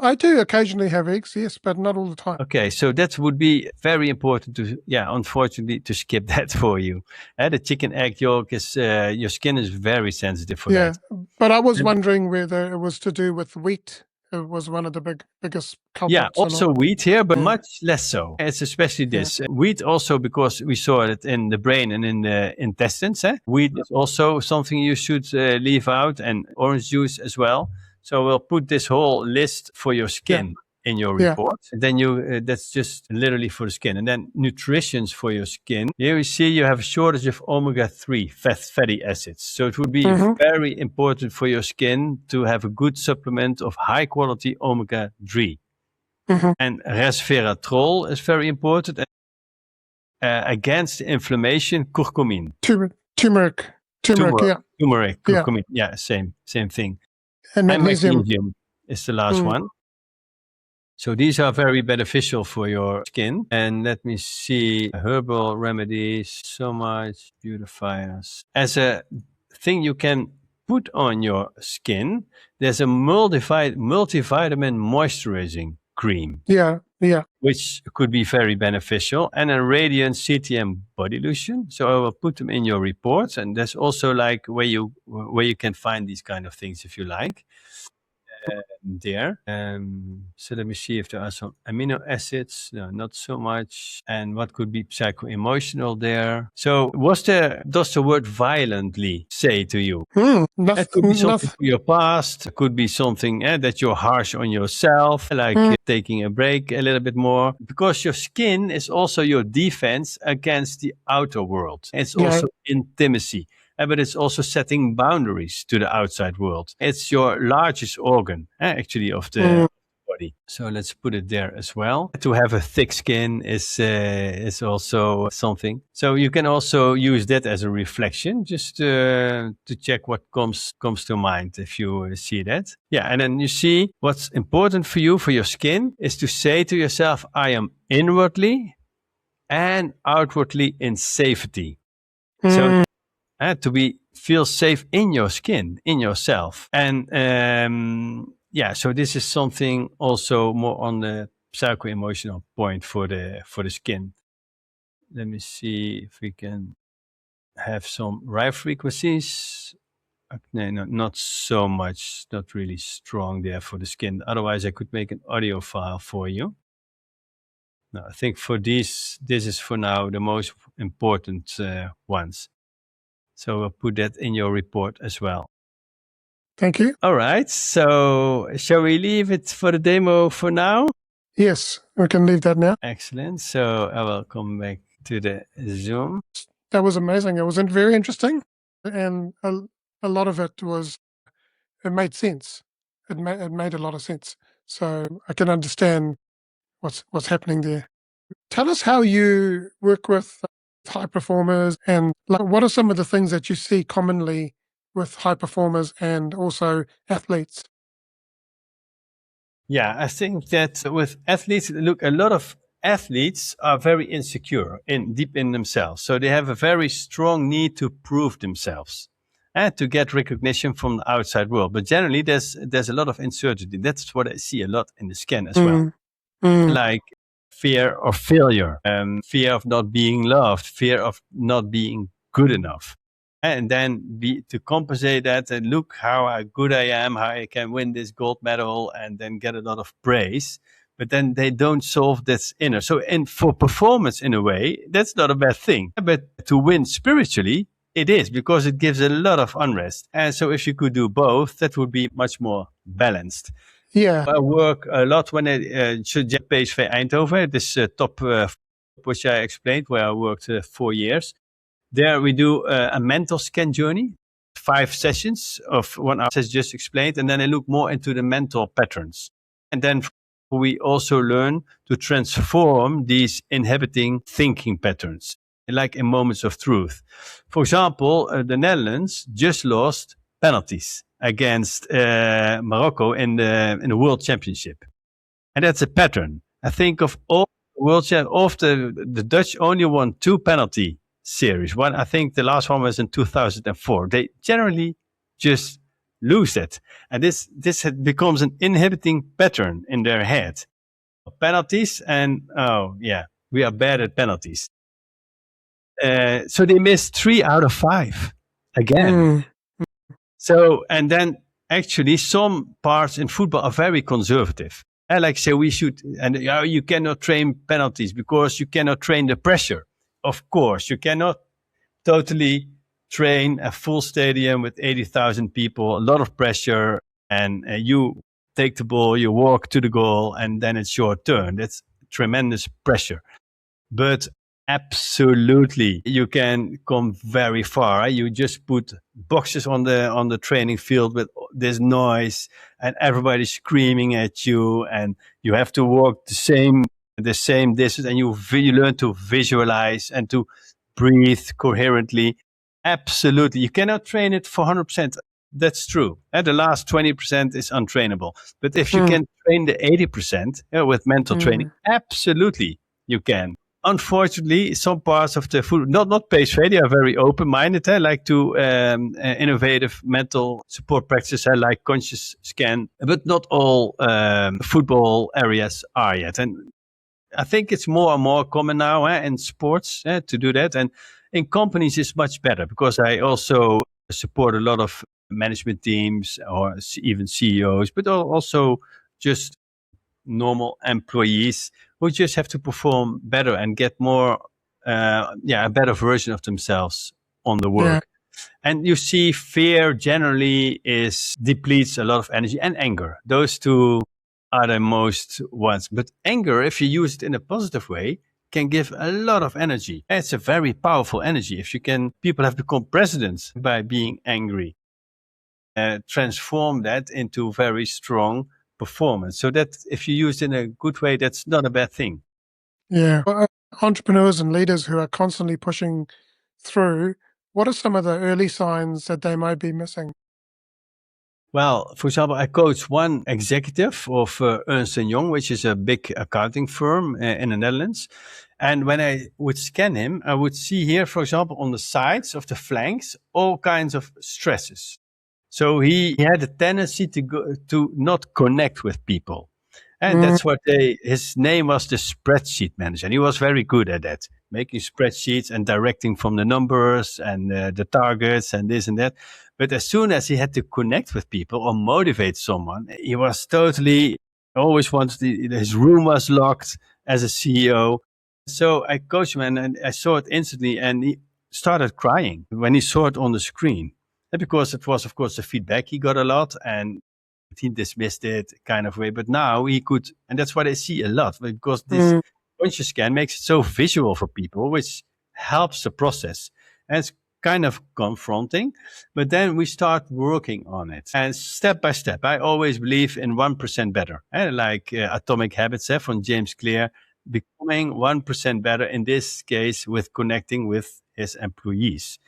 I do occasionally have eggs, yes, but not all the time. Okay, so that would be very important to, yeah, unfortunately, to skip that for you. The chicken egg yolk is, your skin is very sensitive for Yeah, that. but I was And wondering whether it was to do with wheat. It was one of the biggest yeah, culprits or not. also wheat here, but Yeah. much less so. It's especially Yeah. this. Wheat also because we saw it in the brain and in the intestines. Wheat is also something you should leave out, and orange juice as well. So we'll put this whole list for your Yeah. skin in your Yeah. report. And then that's just literally for the skin. And then nutritions for your skin. Here we see you have a shortage of omega-3 fatty acids. So it would be Mhm. very important for your skin to have a good supplement of high quality omega-3. Mhm. And resveratrol is very important. Against inflammation, curcumin. Turmeric. Yeah. Turmeric, Yeah. curcumin. Yeah, same thing. And And magnesium. magnesium is the last Mm. one. So these are very beneficial for your skin. And let me see, herbal remedies, so much beautifiers. As a thing you can put on your skin, there's a multivitamin moisturizing cream, Yeah. Yeah. which could be very beneficial, and a radiant CTM body lotion. So I will put them in your reports, and there's also like where you can find these kind of things if you like. There. So let me see if there are some amino acids. No, not so much. And what could be psycho-emotional there? So does the word violently say to you? It could be something Nothing. from your past. It could be something that you're harsh on yourself, like taking a break a little bit more, because your skin is also your defense against the outer world. It's Yeah. also intimacy, but it's also setting boundaries to the outside world. It's your largest organ, actually, of the body. So let's put it there as well. To have a thick skin is also something. So you can also use that as a reflection, just to check what comes to mind if you see that. Yeah, and then you see what's important for you, for your skin, is to say to yourself, I am inwardly and outwardly in safety. So to feel safe in your skin, in yourself. And yeah, so this is something also more on the psycho-emotional point for the skin. Let me see if we can have some right frequencies. No, not so much, not really strong there for the skin. Otherwise, I could make an audio file for you. No, I think for this is for now the most important ones. So I'll put that in your report as well. Thank you. All right. So shall we leave it for the demo for now? Yes, we can leave that now. Excellent. So I will come back to the Zoom. That was amazing. It was very interesting, and a lot of it made sense. It made a lot of sense. So I can understand what's happening there. Tell us how you work with high performers, and like, what are some of the things that you see commonly with high performers and also athletes? Yeah, I think that with athletes, look, a lot of athletes are very insecure deep in themselves. So they have a very strong need to prove themselves and to get recognition from the outside world. But generally, there's a lot of uncertainty. That's what I see a lot in the scan as well. Like fear of failure, fear of not being loved, fear of not being good enough. And then to compensate that and look how good I am, how I can win this gold medal and then get a lot of praise. But then they don't solve this inner. So, and for performance in a way, that's not a bad thing. But to win spiritually, it is, because it gives a lot of unrest. And so if you could do both, that would be much more balanced. Yeah. I work a lot when I should PSV Eindhoven, this top which I explained, where I worked 4 years. There we do a mental scan journey, 5 sessions of 1 hour, as just explained, and then I look more into the mental patterns. And then we also learn to transform these inhibiting thinking patterns, like in moments of truth. For example, the Netherlands just lost penalties against Morocco in the World Championship. And that's a pattern. I think of all World Championships, the Dutch only won 2 penalty series. One, I think the last one was in 2004. They generally just lose it. And this becomes an inhibiting pattern in their head. Penalties, and oh yeah, we are bad at penalties. So they missed 3 out of 5 again. So, and then actually some parts in football are very conservative. And like say we should, and you cannot train penalties because you cannot train the pressure. Of course, you cannot totally train a full stadium with 80,000 people, a lot of pressure, and you take the ball, you walk to the goal, and then it's your turn. That's tremendous pressure. But absolutely, you can come very far. You just put boxes on the training field with this noise, and everybody's screaming at you, and you have to walk the same distance, and you learn to visualize and to breathe coherently. Absolutely, you cannot train it for 100%. That's true. And the last 20% is untrainable. But if you can train the 80% with mental training, absolutely you can. Unfortunately, some parts of the food, not PSV, they are very open-minded. I like to innovative mental support practices. I like ConsciouzScan, but not all football areas are yet. And I think it's more and more common now in sports to do that. And in companies, it's much better because I also support a lot of management teams or even CEOs, but also just normal employees who just have to perform better and get more, a better version of themselves on the work. And you see fear generally depletes a lot of energy, and anger. Those two are the most ones. But anger, if you use it in a positive way, can give a lot of energy. It's a very powerful energy. People have become presidents by being angry. Transform that into very strong performance. So that if you use it in a good way, that's not a bad thing. Yeah. Well, entrepreneurs and leaders who are constantly pushing through, what are some of the early signs that they might be missing? Well, for example, I coach one executive of Ernst & Young, which is a big accounting firm in the Netherlands. And when I would scan him, I would see here, for example, on the sides of the flanks, all kinds of stresses. So he had a tendency to not connect with people. And that's what his name was, the spreadsheet manager. And he was very good at that, making spreadsheets and directing from the numbers and the targets and this and that. But as soon as he had to connect with people or motivate someone, he was totally, always wanted, his room was locked as a CEO. So I coached him and I saw it instantly, and he started crying when he saw it on the screen. And because it was, of course, the feedback he got a lot, and he dismissed it kind of way. But now he could, and that's what I see a lot, because this ConsciouzScan makes it so visual for people, which helps the process. And it's kind of confronting, but then we start working on it. And step by step, I always believe in 1% better. Like Atomic Habits from James Clear, becoming 1% better, in this case, with connecting with his employees.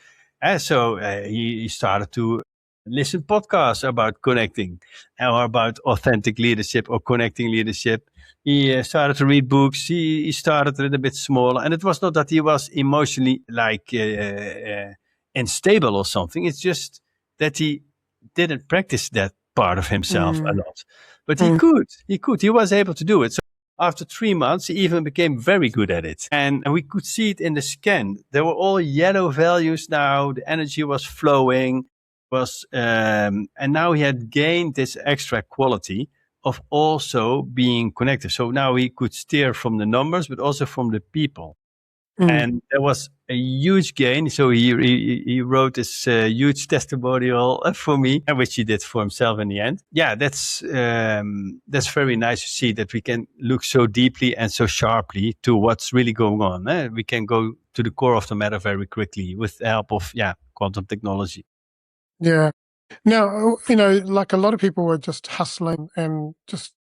So he started to listen podcasts about connecting or about authentic leadership or connecting leadership. He started to read books. He started a little bit smaller. And it was not that he was emotionally like unstable or something. It's just that he didn't practice that part of himself a lot. But he could. He was able to do it. So after 3 months, he even became very good at it. And we could see it in the scan. There were all yellow values now. The energy was flowing. And now he had gained this extra quality of also being connected. So now he could steer from the numbers, but also from the people. And there was a huge gain. So he wrote this huge testimonial for me, which he did for himself in the end. Yeah, that's very nice to see that we can look so deeply and so sharply to what's really going on. We can go to the core of the matter very quickly with the help of quantum technology. Yeah. Now, like a lot of people were just hustling and just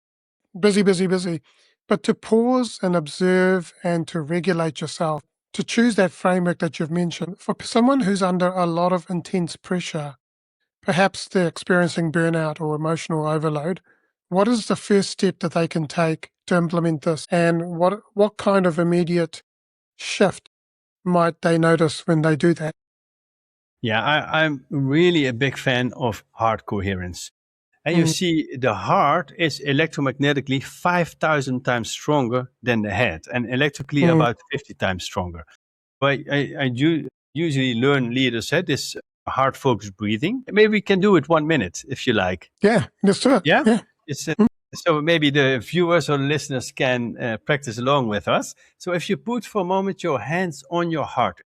busy, busy, busy. But to pause and observe and to regulate yourself, to choose that framework that you've mentioned, for someone who's under a lot of intense pressure, perhaps they're experiencing burnout or emotional overload, what is the first step that they can take to implement this? And what kind of immediate shift might they notice when they do that? Yeah, I'm really a big fan of heart coherence. And you see, the heart is electromagnetically 5,000 times stronger than the head, and electrically about 50 times stronger. But I usually learn leaders this heart focused breathing. Maybe we can do it 1 minute if you like. Yeah, let's do it. Yeah? Yeah. It's so maybe the viewers or listeners can practice along with us. So if you put for a moment your hands on your heart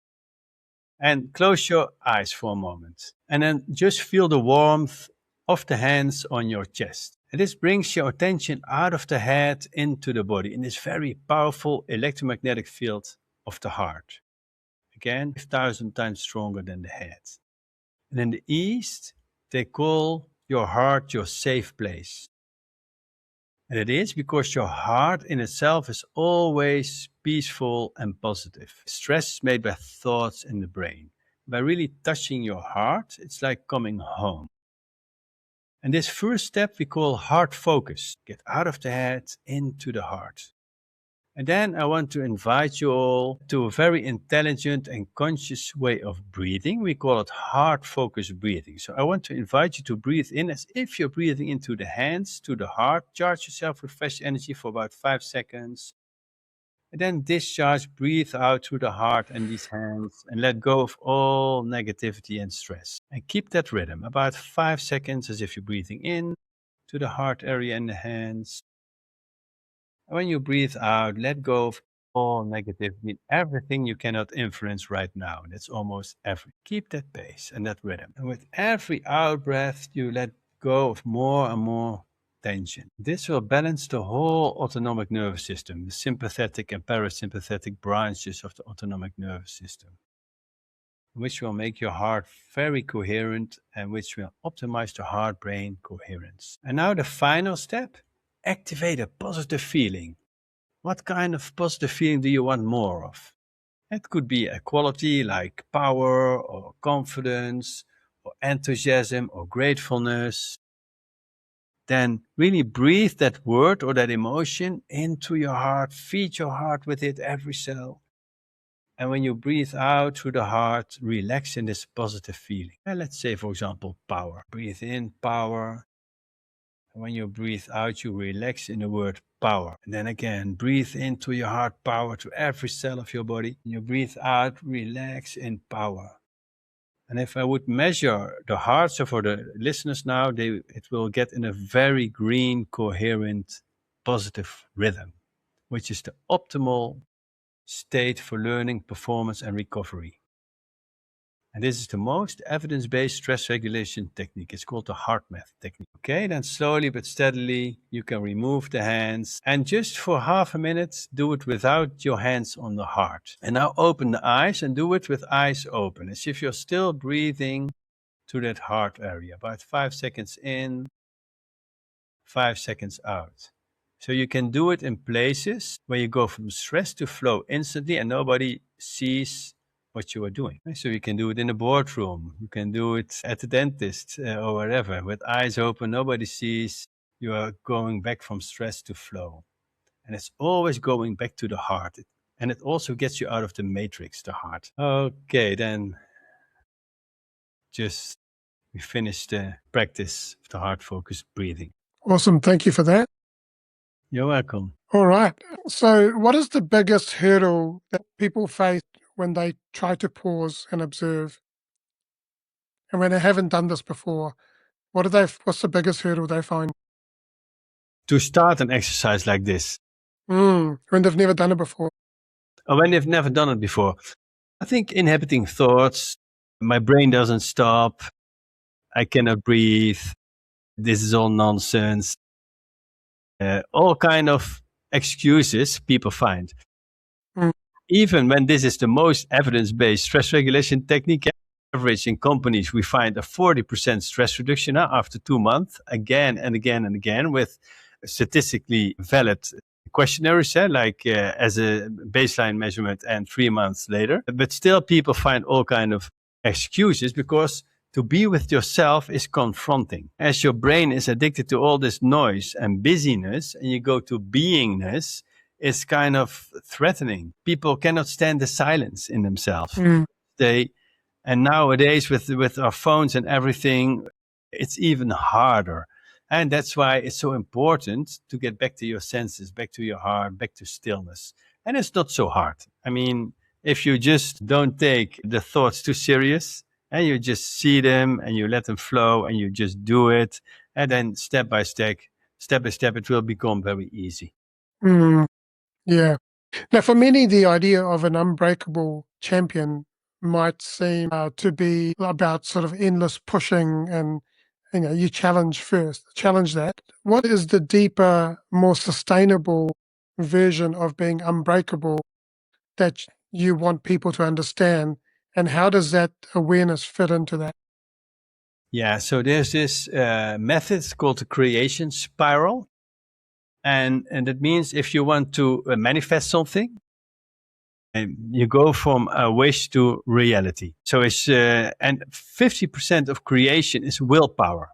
and close your eyes for a moment, and then just feel the warmth of the hands on your chest. And this brings your attention out of the head into the body in this very powerful electromagnetic field of the heart. Again, 5,000 times stronger than the head. And in the East, they call your heart your safe place. And it is because your heart in itself is always peaceful and positive. Stress is made by thoughts in the brain. By really touching your heart, it's like coming home. And this first step we call heart focus. Get out of the head into the heart. And then I want to invite you all to a very intelligent and conscious way of breathing. We call it heart focused breathing. So I want to invite you to breathe in as if you're breathing into the hands, to the heart. Charge yourself with fresh energy for about 5 seconds. And then discharge, breathe out through the heart and these hands, and let go of all negativity and stress. And keep that rhythm, about 5 seconds as if you're breathing in to the heart area and the hands. And when you breathe out, let go of all negativity, everything you cannot influence right now. That's almost everything. Keep that pace and that rhythm. And with every out breath, you let go of more and more tension. This will balance the whole autonomic nervous system, the sympathetic and parasympathetic branches of the autonomic nervous system, which will make your heart very coherent and which will optimize the heart-brain coherence. And now the final step, activate a positive feeling. What kind of positive feeling do you want more of? It could be a quality like power or confidence or enthusiasm or gratefulness. Then really breathe that word or that emotion into your heart. Feed your heart with it, every cell. And when you breathe out through the heart, relax in this positive feeling. And let's say, for example, power. Breathe in, power. And when you breathe out, you relax in the word power. And then again, breathe into your heart power to every cell of your body. You breathe out, relax in power. And if I would measure the heart, so for the listeners now, it will get in a very green, coherent, positive rhythm, which is the optimal state for learning, performance, and recovery. And this is the most evidence-based stress regulation technique. It's called the heart math technique. Okay, then slowly but steadily, you can remove the hands. And just for half a minute, do it without your hands on the heart. And now open the eyes and do it with eyes open, as if you're still breathing to that heart area. About 5 seconds in, 5 seconds out. So you can do it in places where you go from stress to flow instantly and nobody sees what you are doing. So you can do it in a boardroom. You can do it at the dentist or wherever with eyes open. Nobody sees. You are going back from stress to flow. And it's always going back to the heart. And it also gets you out of the matrix, the heart. Okay, then just we finished the practice of the heart focused breathing. Awesome. Thank you for that. You're welcome. All right. So, what is the biggest hurdle that people face when they try to pause and observe? And when they haven't done this before, what's the biggest hurdle they find? To start an exercise like this, When they've never done it before. or when they've never done it before, I think inhibiting thoughts, my brain doesn't stop, I cannot breathe, this is all nonsense, all kind of excuses people find. Mm. Even when this is the most evidence-based stress regulation technique, average in companies, we find a 40% stress reduction after 2 months, again and again and again, with statistically valid questionnaires, like as a baseline measurement and 3 months later. But still people find all kind of excuses because to be with yourself is confronting. As your brain is addicted to all this noise and busyness, and you go to beingness, it's kind of threatening. People cannot stand the silence in themselves. And nowadays with our phones and everything, it's even harder. And that's why it's so important to get back to your senses, back to your heart, back to stillness. And it's not so hard. I mean, if you just don't take the thoughts too serious and you just see them and you let them flow and you just do it, and then step by step, it will become very easy. Yeah. Now, for many, the idea of an unbreakable champion might seem to be about sort of endless pushing and, you challenge that. What is the deeper, more sustainable version of being unbreakable that you want people to understand? And how does that awareness fit into that? Yeah, so there's this method called the creation spiral. And that means if you want to manifest something, you go from a wish to reality. So it's, and 50% of creation is willpower.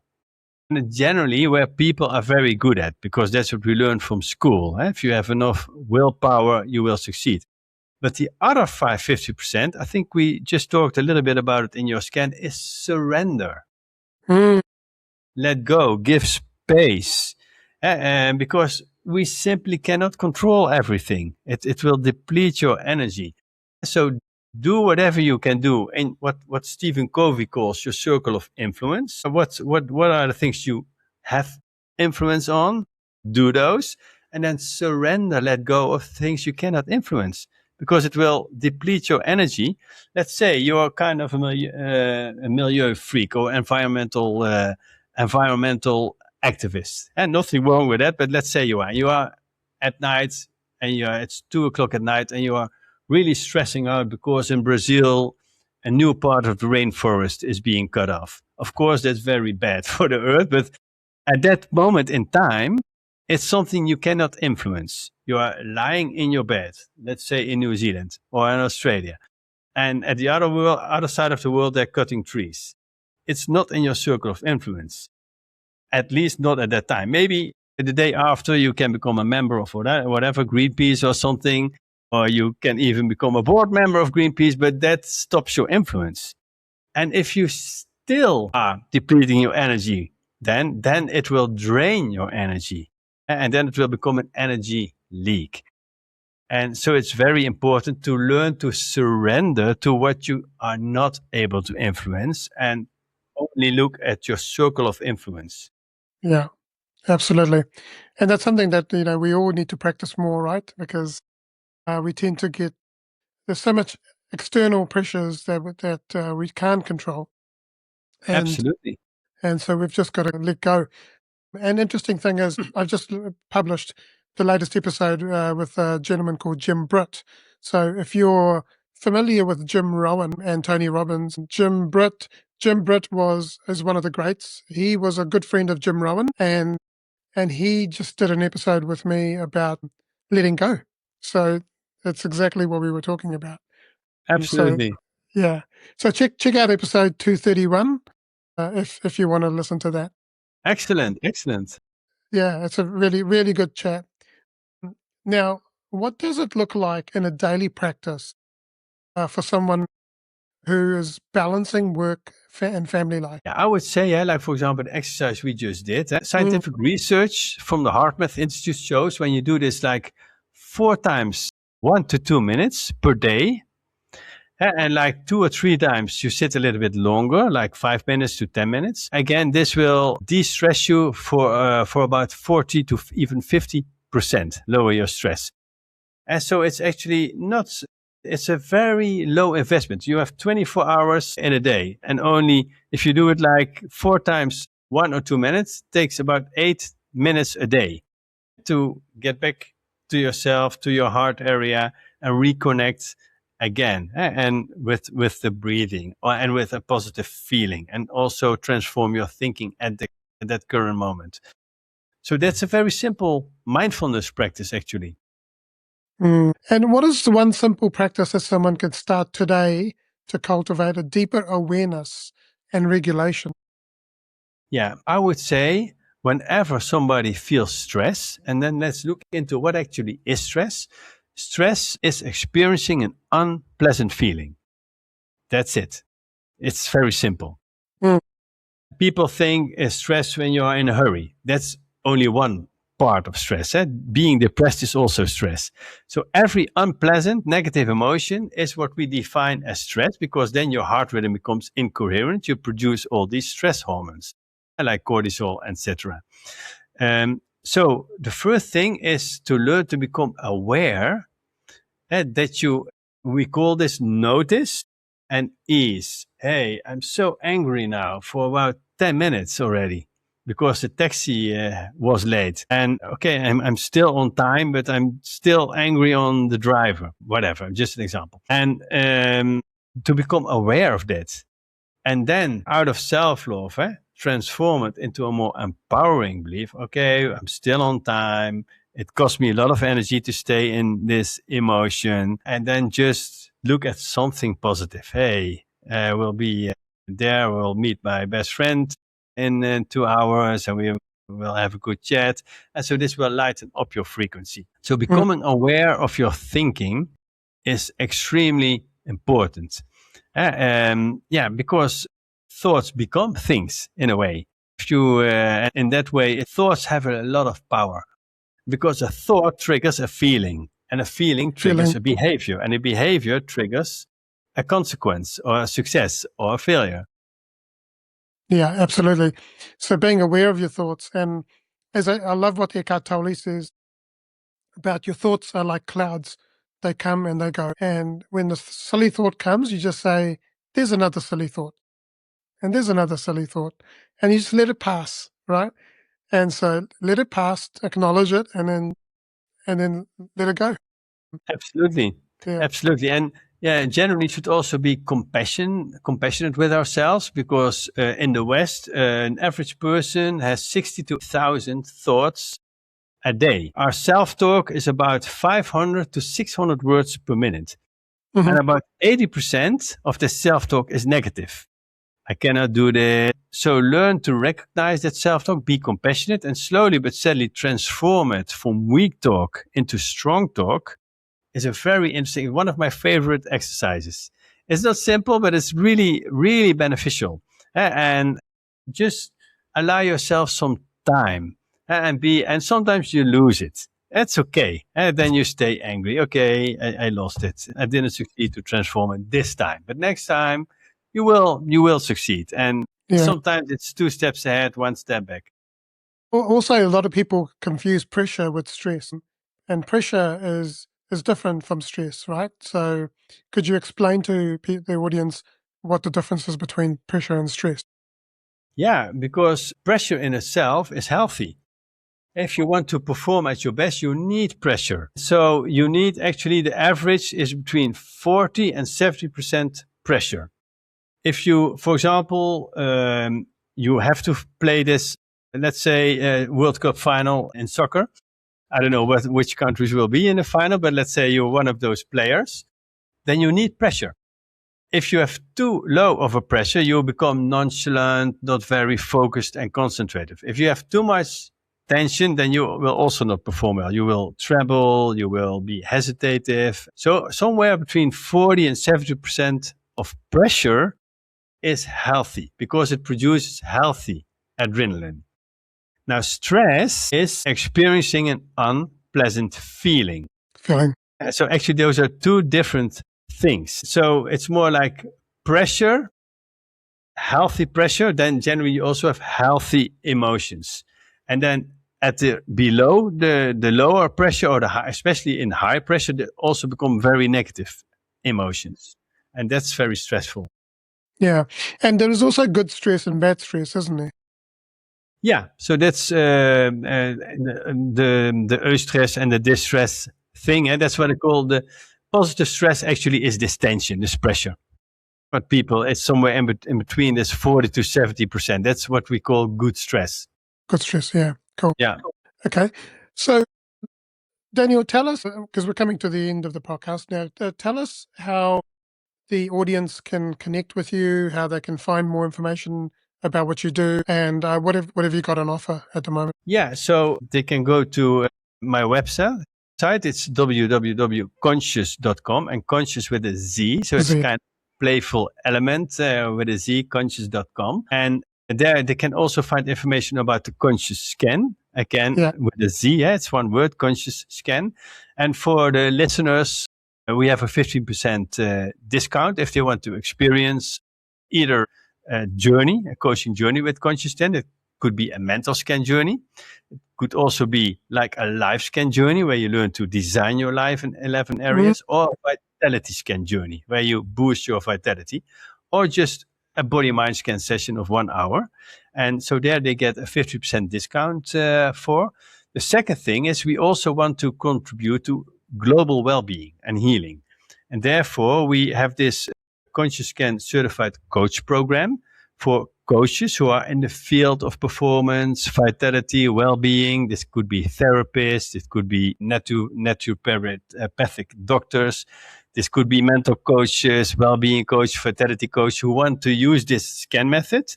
And generally where people are very good at, because that's what we learned from school. If you have enough willpower, you will succeed. But the other 50%, I think we just talked a little bit about it in your scan, is surrender. Let go, give space. Because we simply cannot control everything. It will deplete your energy. So do whatever you can do in what Stephen Covey calls your circle of influence. What are the things you have influence on? Do those. And then surrender, let go of things you cannot influence, because it will deplete your energy. Let's say you're kind of a milieu freak or environmental activist, and nothing wrong with that. But let's say you are at night and it's 2:00 at night and you are really stressing out because in Brazil a new part of the rainforest is being cut off. Of course, that's very bad for the earth, but at that moment in time, it's something you cannot influence. You are lying in your bed, let's say in New Zealand or in Australia, and at the other side of the world, they're cutting trees. It's not in your circle of influence, at least not at that time. Maybe the day after you can become a member of whatever, Greenpeace or something, or you can even become a board member of Greenpeace, but that stops your influence. And if you still are depleting your energy, then it will drain your energy, and then it will become an energy leak. And so it's very important to learn to surrender to what you are not able to influence and only look at your circle of influence. Yeah, absolutely. And that's something that, we all need to practice more, right? Because we tend to there's so much external pressures that we can't control, Absolutely. and so we've just got to let go. An interesting thing is, I've just published the latest episode with a gentleman called Jim Britt. So if you're familiar with Jim Rohn and Tony Robbins, Jim Britt is one of the greats. He was a good friend of Jim Rohn, and he just did an episode with me about letting go. So that's exactly what we were talking about. Absolutely. So, yeah. So check out episode 231 if you want to listen to that. Excellent. Yeah, it's a really, really good chat. Now, what does it look like in a daily practice for someone who is balancing work and family life? Yeah, I would say, like for example, the exercise we just did, scientific research from the HeartMath Institute shows when you do this like 4 times 1 to 2 minutes per day, and like 2 or 3 times you sit a little bit longer, like 5 minutes to 10 minutes. Again, this will de-stress you for about 40 to even 50%, lower your stress. And so it's actually not, it's a very low investment. You have 24 hours in a day, and only if you do it like 4 times 1 or 2 minutes, takes about 8 minutes a day to get back to yourself, to your heart area, and reconnect again, and with the breathing, and with a positive feeling, and also transform your thinking at that current moment. So that's a very simple mindfulness practice, actually. And what is the one simple practice that someone can start today to cultivate a deeper awareness and regulation? Yeah, I would say whenever somebody feels stress, and then let's look into what actually is stress. Stress is experiencing an unpleasant feeling. That's it. It's very simple. Mm. People think stress when you are in a hurry. That's only one part of stress. Being depressed is also stress. So every unpleasant negative emotion is what we define as stress, because then your heart rhythm becomes incoherent. You produce all these stress hormones like cortisol, etc. So the first thing is to learn to become aware that we call this notice and ease. Hey, I'm so angry now for about 10 minutes already because the taxi was late. And okay, I'm still on time, but I'm still angry on the driver, whatever, just an example. And to become aware of that. And then out of self-love, transform it into a more empowering belief. Okay, I'm still on time. It costs me a lot of energy to stay in this emotion. And then just look at something positive. Hey, we'll be there. We'll meet my best friend in 2 hours, and we'll have a good chat. And so this will lighten up your frequency. So becoming aware of your thinking is extremely important. Because thoughts become things in a way. If you, in that way, thoughts have a lot of power, because a thought triggers a feeling, and a feeling triggers a behavior, and a behavior triggers a consequence or a success or a failure. Yeah, absolutely. So being aware of your thoughts, and as I love what Eckhart Tolle says about your thoughts are like clouds. They come and they go. And when the silly thought comes, you just say, there's another silly thought. And there's another silly thought. And you just let it pass, right? And so let it pass, acknowledge it, and then let it go. Absolutely. Yeah. Absolutely. And yeah, generally should also be compassionate with ourselves, because in the West, an average person has 62,000 thoughts a day. Our self-talk is about 500 to 600 words per minute. Mm-hmm. And about 80% of the self-talk is negative. I cannot do that. So learn to recognize that self-talk, be compassionate, and slowly but steadily transform it from weak talk into strong talk is a very interesting, one of my favorite exercises. It's not simple, but it's really, really beneficial. And just allow yourself some time, and sometimes you lose it. That's okay. And then you stay angry. Okay, I lost it. I didn't succeed to transform it this time, but next time you will succeed. And sometimes it's 2 steps ahead, 1 step back. Also, a lot of people confuse pressure with stress, and pressure is is different from stress, right? So could you explain to the audience what the difference is between pressure and stress? Yeah, because pressure in itself is healthy. If you want to perform at your best, you need pressure. So you need actually the average is between 40 and 70% pressure. If you, for example, you have to play this, let's say, World Cup final in soccer. I don't know which countries will be in the final, but let's say you're one of those players, then you need pressure. If you have too low of a pressure, you'll become nonchalant, not very focused and concentrated. If you have too much tension, then you will also not perform well. You will tremble, you will be hesitative. So somewhere between 40 and 70% of pressure is healthy because it produces healthy adrenaline. Now, stress is experiencing an unpleasant feeling. Feeling. So actually, those are two different things. So it's more like pressure, healthy pressure. Then generally you also have healthy emotions. And then at the below the lower pressure or the high, especially in high pressure, they also become very negative emotions. And that's very stressful. Yeah. And there is also good stress and bad stress, isn't there? Yeah, so that's the eustress and the distress thing. And that's what I call the positive stress actually is this tension, this pressure. But people, it's somewhere in between this 40 to 70%. That's what we call good stress. Good stress, yeah. Cool. Yeah. Okay. So, Daniel, tell us, because we're coming to the end of the podcast now, tell us how the audience can connect with you, how they can find more information about what you do, and what have you got on offer at the moment? Yeah, so they can go to my website. It's www.conscious.com and conscious with a Z. So it's kind of playful element with a Z, conscious.com. And there they can also find information about the ConsciouzScan. Again, with a Z, yeah, it's one word, ConsciouzScan. And for the listeners, we have a 15% discount if they want to experience either a journey, a coaching journey with ConsciouzScan. It could be a mental scan journey. It could also be like a life scan journey where you learn to design your life in 11 areas, or a vitality scan journey where you boost your vitality, or just a body mind scan session of 1 hour. And so there they get a 50% discount for. The second thing is we also want to contribute to global well-being and healing. And therefore we have this ConsciouzScan certified coach program for coaches who are in the field of performance, vitality, well-being. This could be therapists. It could be naturopathic doctors. This could be mental coaches, well-being coach, vitality coach who want to use this scan method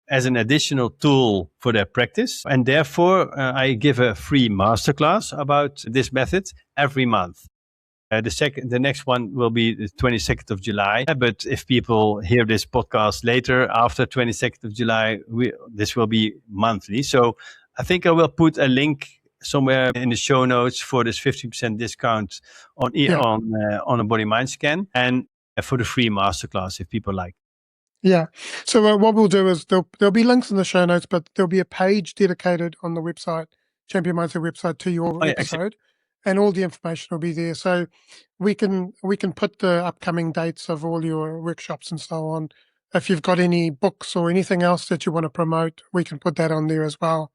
as an additional tool for their practice. And therefore, I give a free masterclass about this method every month. The next one will be the 22nd of July. But if people hear this podcast later, after 22nd of July, this will be monthly. So I think I will put a link somewhere in the show notes for this 50% discount on a body mind scan and for the free masterclass if people like. Yeah. So what we'll do is there'll be links in the show notes, but there'll be a page dedicated on the website, Champion Mindset website, to your episode. And all the information will be there. So we can put the upcoming dates of all your workshops and so on. If you've got any books or anything else that you want to promote, we can put that on there as well.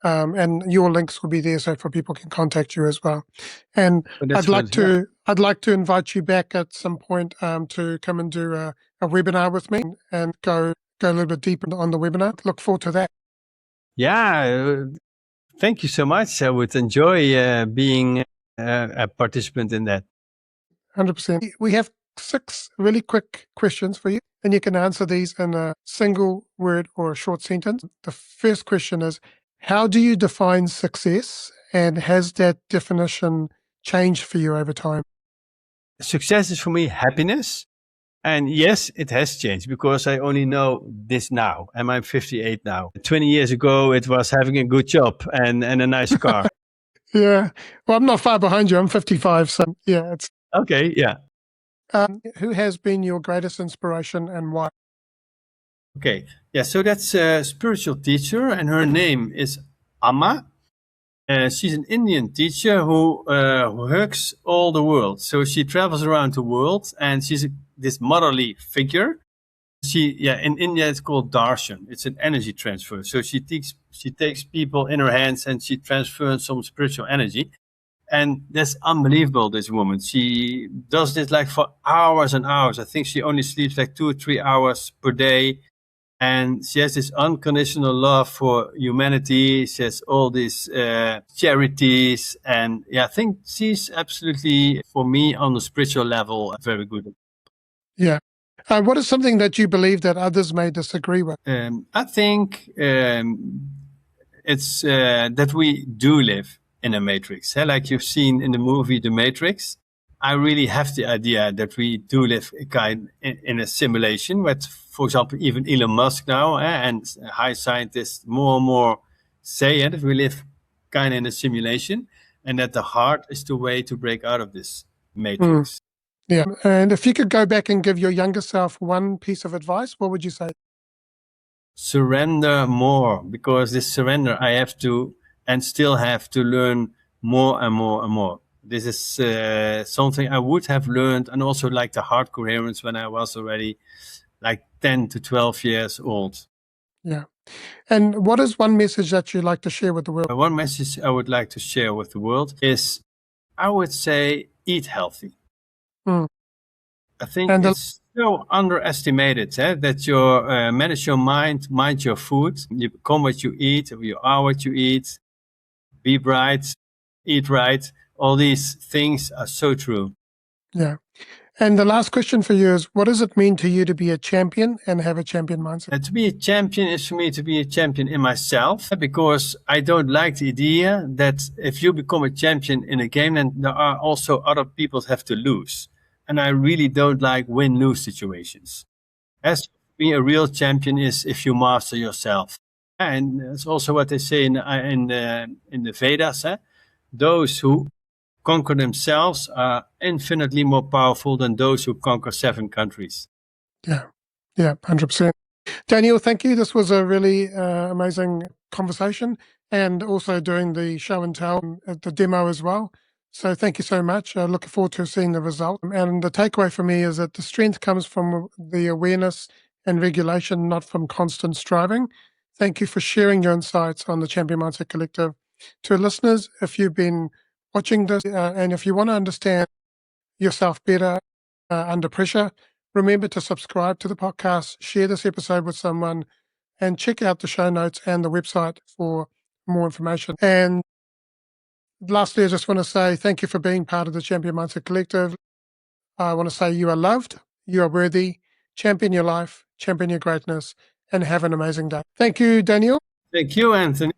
And your links will be there so for people can contact you as well. And I'd like to invite you back at some point to come and do a webinar with me and go a little bit deeper on the webinar. Look forward to that. Yeah. Thank you so much. I would enjoy being a participant in that. 100%. We have 6 really quick questions for you, and you can answer these in a single word or a short sentence. The first question is, how do you define success, and has that definition changed for you over time? Success is for me happiness. And yes, it has changed because I only know this now. And I'm 58 now. 20 years ago, it was having a good job and a nice car. Yeah. Well, I'm not far behind you. I'm 55. So yeah. It's okay. Yeah. Who has been your greatest inspiration and why? Okay. Yeah. So that's a spiritual teacher and her name is Amma. She's an Indian teacher who hugs all the world. So she travels around the world, and she's this motherly figure. In India it's called darshan. It's an energy transfer. So she takes people in her hands and she transfers some spiritual energy. And that's unbelievable, this woman. She does this like for hours and hours. I think she only sleeps like 2 or 3 hours per day. And she has this unconditional love for humanity. She has all these charities. And I think she's absolutely, for me, on the spiritual level, very good. Yeah. What is something that you believe that others may disagree with? I think it's that we do live in a matrix. Like you've seen in the movie The Matrix, I really have the idea that we do live in a simulation. But, for example, even Elon Musk now and high scientists more and more say that we live kind of in a simulation, and that the heart is the way to break out of this matrix. Yeah. And if you could go back and give your younger self one piece of advice, what would you say? Surrender more, because this surrender I have to and still have to learn more and more and more. This is something I would have learned, and also like the heart coherence when I was already like 10 to 12 years old. Yeah. And what is one message that you'd like to share with the world? One message I would like to share with the world is, I would say, eat healthy. I think it's so underestimated that you manage your mind your food. You become what you eat, you are what you eat. Be bright, eat right. All these things are so true. Yeah. And the last question for you is, what does it mean to you to be a champion and have a champion mindset? To be a champion is for me to be a champion in myself, because I don't like the idea that if you become a champion in a game, then there are also other people that have to lose. And I really don't like win-lose situations. As to be a real champion is if you master yourself. And that's also what they say in the Vedas. Those who conquer themselves are infinitely more powerful than those who conquer 7 countries. Yeah, 100%. Daniel, thank you. This was a really amazing conversation, and also doing the show and tell at the demo as well. So thank you so much. Looking forward to seeing the result. And the takeaway for me is that the strength comes from the awareness and regulation, not from constant striving. Thank you for sharing your insights on the Champion Mindset Collective. To listeners, if you've been watching this and if you want to understand yourself better under pressure, remember to subscribe to the podcast, share this episode with someone, and check out the show notes and the website for more information. And lastly, I just want to say thank you for being part of the Champion Mindset Collective. I want to say you are loved, you are worthy, champion your life, champion your greatness, and have an amazing day. Thank you, Daniel. Thank you, Anthony.